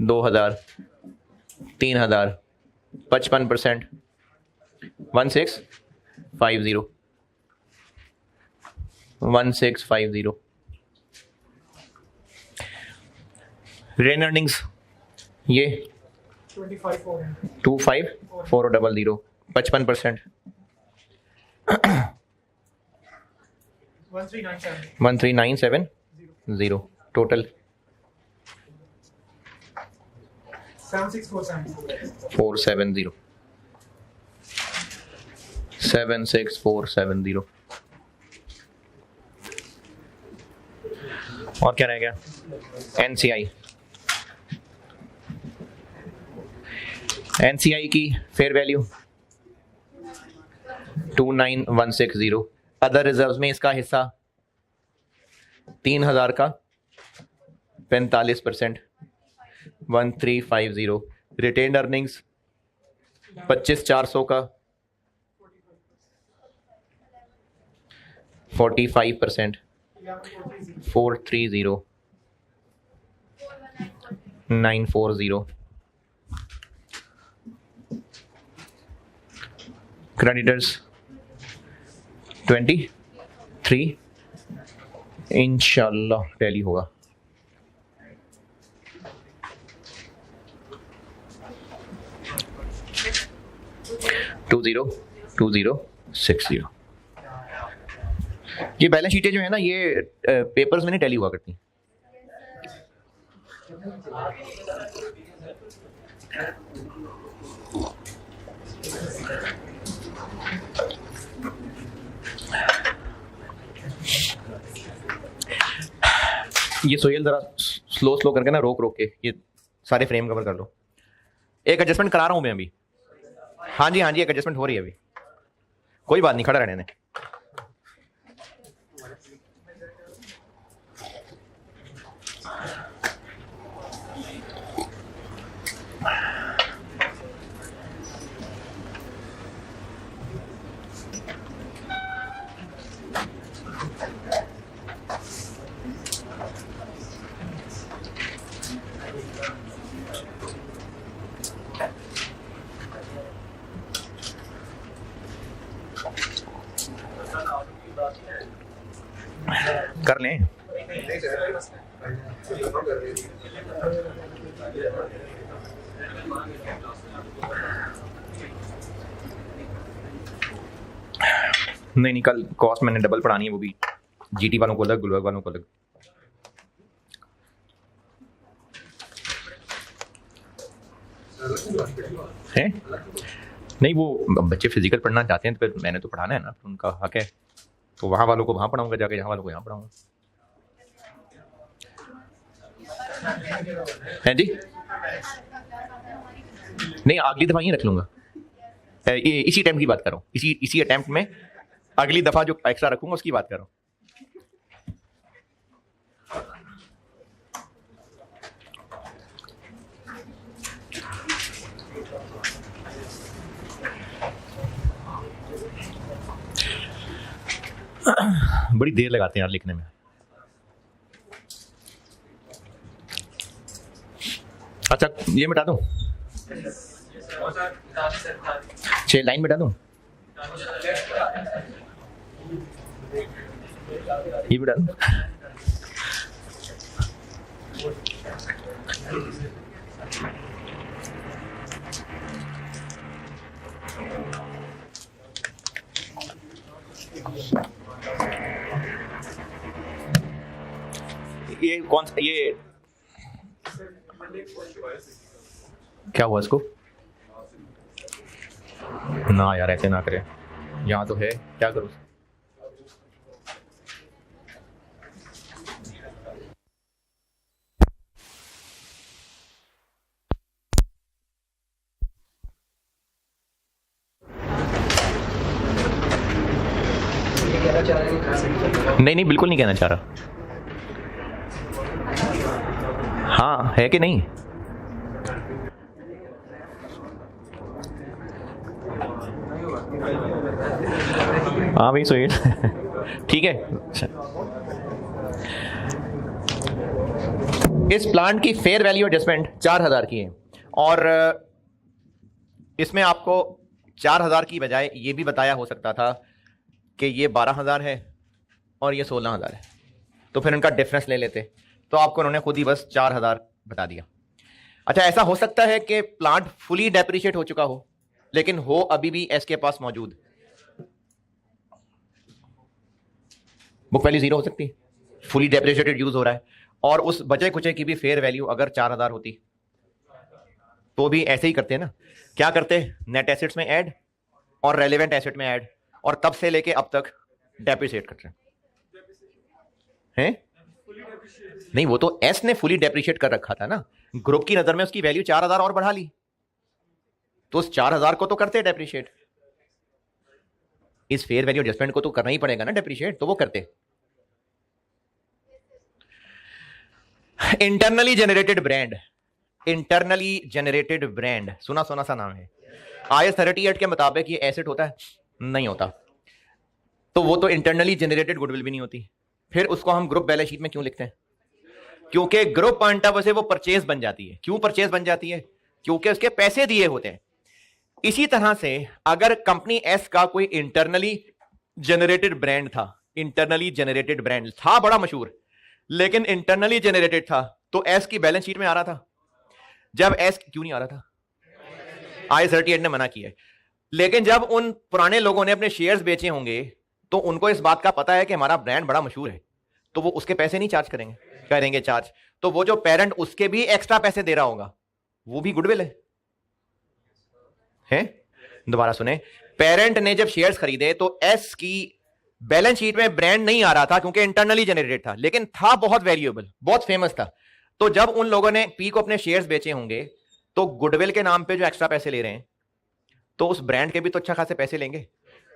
2,000, 3,000, 55%, 1650, 1650। रेन अर्निंग्स ये 25,400, 55%, 13,970 टोटल, 76,470, 76,470। और क्या रह गया? एनसीआई, एनसीआई की फेयर वैल्यू 29,160। अदर रिजर्व्स में इसका हिस्सा 3,000 का 45%, 1350। रिटेन्ड अर्निंग्स 25,400 का 45%, 430, 940, क्रेडिटर्स 23, इंशाल्लाह टैली होगा। 202060। ये बैलेंस शीटें जो है ना, ये पेपर्स में नहीं टैली हुआ करती। ये सोहेल जरा स्लो स्लो करके ना रोक रोक के ये सारे फ्रेम कवर कर लो। एक एडजस्टमेंट करा रहा हूं मैं अभी। हाँ जी एक एडजस्टमेंट हो रही है अभी, कोई बात नहीं, खड़ा रहने दें। कर लें। नहीं कल कॉस्ट मैंने डबल पढ़ानी है, वो भी जीटी वालों को अलग, गुलवर्ग वालों को अलग। है नहीं, वो बच्चे फिजिकल पढ़ना चाहते हैं तो फिर मैंने तो पढ़ाना है ना, उनका हक है। तो वहां वालों को वहां पढ़ाऊंगा जाके, यहाँ वालों को यहाँ पढ़ाऊंगा। है जी, नहीं अगली दफा यहीं रख लूंगा। इसी अटेम्प्ट की बात कर रहा हूँ, इसी अटेम्प्ट में अगली दफा जो एक्स्ट्रा रखूंगा उसकी बात कर रहा हूँ। बड़ी देर लगाते हैं यार लिखने में। अच्छा ये मिटा दूं, 6 लाइन मिटा दूं, ये मिटा दूं। ये कौन सा, ये क्या हुआ इसको? ना यार ऐसे ना करें, यहाँ तो है, क्या करूँ? नहीं बिल्कुल नहीं कहना चाह रहा। हाँ है कि नहीं? हाँ भाई सोहेल ठीक है। इस प्लांट की फेयर वैल्यू एडजस्टमेंट 4,000 की है, और इसमें आपको 4,000 की बजाय ये भी बताया हो सकता था कि ये 12,000 है और ये 16,000 है, तो फिर इनका डिफरेंस ले लेते, तो आपको उन्होंने खुद ही बस 4,000 बता दिया। अच्छा ऐसा हो सकता है कि प्लांट फुली डेप्रिशिएट हो चुका हो, लेकिन हो अभी भी एस के पास मौजूद, बुक वैल्यू 0 हो सकती है, फुली डेप्रिशिएटेड यूज हो रहा है, और उस बचे कुचे की भी फेयर वैल्यू अगर 4,000 होती तो भी ऐसे ही करते हैं ना। क्या करते हैं? नेट एसेट्स में ऐड और रेलेवेंट एसेट में ऐड, और तब से लेके अब तक डेप्रिशिएट करते हैं। नहीं वो तो एस ने फुली डेप्रिशिएट कर रखा था ना, ग्रुप की नजर में उसकी वैल्यू 4,000 और बढ़ा ली, तो उस 4,000 को तो करते डेप्रिशिएट, इस फेयर वैल्यू एडजस्टमेंट को तो करना ही पड़ेगा ना डेप्रिशिएट, तो वो करते। Internally generated brand, internally generated brand सुना सुना सा नाम है। IAS 38 के मुताबिक ये एसेट होता है? नहीं होता। तो वो तो इंटरनली जनरेटेड गुडविल भी नहीं होती, फिर उसको हम ग्रुप बैलेंस शीट में क्यों लिखते हैं? क्योंकि ग्रुप पॉइंट ऑफ व्यू से वो परचेज बन जाती है। क्यों परचेज बन जाती है? क्योंकि उसके पैसे दिए होते हैं। इसी तरह से अगर कंपनी एस का कोई इंटरनली जनरेटेड ब्रांड था, इंटरनली जनरेटेड ब्रांड था बड़ा मशहूर, लेकिन इंटरनली जनरेटेड था, तो एस की बैलेंस शीट में आ रहा था। जब एस क्यों नहीं आ रहा था? IAS 38 ने मना किया है। लेकिन जब उन पुराने लोगों ने अपने शेयर्स बेचे होंगे तो उनको इस बात का पता है कि हमारा ब्रांड बड़ा मशहूर है, तो वो उसके पैसे नहीं चार्ज करेंगे, करेंगे चार्ज। तो वो जो पेरेंट उसके भी एक्स्ट्रा पैसे दे रहा होगा, वो भी गुडविल है? दोबारा सुने, पेरेंट ने जब शेयर्स खरीदे तो एस की बैलेंस शीट में ब्रांड नहीं आ रहा था क्योंकि इंटरनली जनरेटेड था, लेकिन था बहुत वैल्यूएबल, बहुत फेमस था। तो जब उन लोगों ने पी को अपने शेयर्स बेचे होंगे तो गुडविल के नाम पे जो एक्स्ट्रा पैसे ले रहे हैं, तो उस ब्रांड के भी तो अच्छा खासे पैसे लेंगे।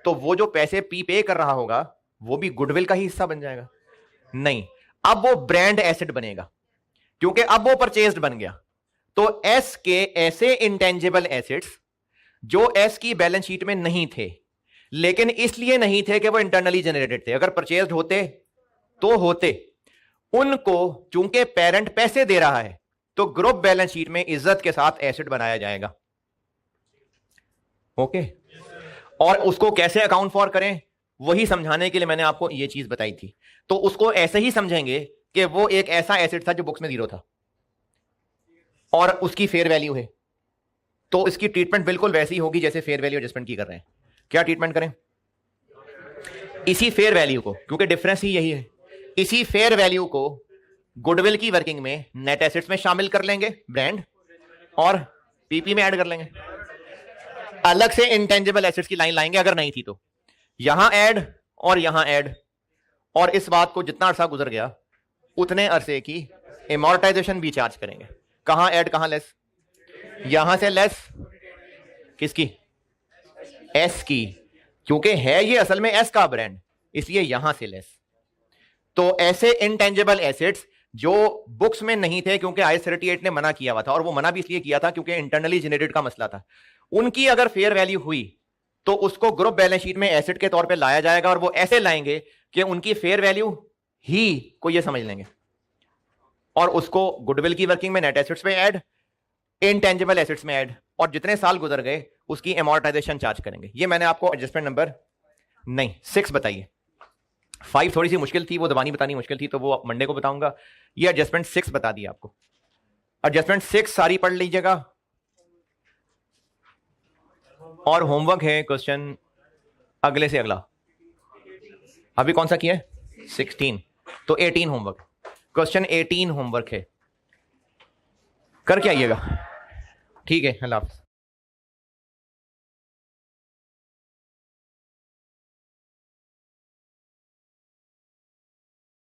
तो वो जो पैसे पी पे कर रहा होगा वो भी गुडविल का ही हिस्सा बन जाएगा? नहीं, अब वो ब्रांड एसेट बनेगा क्योंकि अब वो परचेज्ड बन गया। तो एस के ऐसे इंटेंजिबल एसेट्स जो एस की बैलेंस शीट में नहीं थे, लेकिन इसलिए नहीं थे कि वो इंटरनली जनरेटेड थे, अगर परचेज्ड होते तो होते, उनको चूंकि पेरेंट पैसे दे रहा है तो ग्रुप बैलेंस शीट में इज्जत के साथ एसेट बनाया जाएगा। ओके? और उसको कैसे अकाउंट फॉर करें वही समझाने के लिए मैंने आपको ये चीज बताई थी। तो उसको ऐसे ही समझेंगे कि वो एक ऐसा एसेट था जो बुक्स में 0 था और उसकी फेयर वैल्यू है, तो इसकी ट्रीटमेंट बिल्कुल वैसी होगी जैसे फेयर वैल्यू एडजस्टमेंट की कर रहे हैं। क्या ट्रीटमेंट करें? इसी फेयर वैल्यू को, क्योंकि डिफरेंस ही यही है, इसी फेयर वैल्यू को गुडविल की वर्किंग में नेट एसेट्स में शामिल कर लेंगे ब्रांड, और पीपी में ऐड कर लेंगे। अलग से इंटेंजिबल एसेट्स की लाइन लाएंगे अगर नहीं थी तो, यहां ऐड और यहां ऐड, और इस बात को जितना अरसा गुजर गया उतने अरसे की एमोर्टाइजेशन भी चार्ज करेंगे। कहां ऐड कहां लेस? यहां से लेस किसकी? एस की, क्योंकि है ये असल में एस का ब्रांड, इसलिए यहां से लेस। तो ऐसे इंटेंजिबल एसेट्स जो बुक्स में नहीं थे क्योंकि IAS 38 ने मना किया हुआ था, और वो मना भी इसलिए किया था क्योंकि इंटरनली जनरेटेड का मसला था, उनकी अगर फेयर वैल्यू हुई तो उसको ग्रुप बैलेंस शीट में एसेट के तौर पे लाया जाएगा, और वो ऐसे लाएंगे कि उनकी फेयर वैल्यू ही को ये समझ लेंगे, और उसको गुडविल की वर्किंग में नेट एसेट्स में ऐड, इंटेंजिबल एसेट्स में ऐड, और जितने साल गुजर गए उसकी एमोर्टाइजेशन चार्ज करेंगे। ये मैंने आपको एडजस्टमेंट नंबर 6 बताइए। 5 थोड़ी सी मुश्किल थी, वो दबानी बतानी मुश्किल थी, तो वो मंडे को बताऊंगा। ये एडजस्टमेंट 6 बता दिया आपको। एडजस्टमेंट 6 सारी पढ़ लीजिएगा, और होमवर्क है क्वेश्चन अगले से अगला। अभी कौन सा किया है? 16, तो 18 होमवर्क, क्वेश्चन 18 होमवर्क है, करके आइएगा। ठीक है, अल्लाह हाफ़िज़।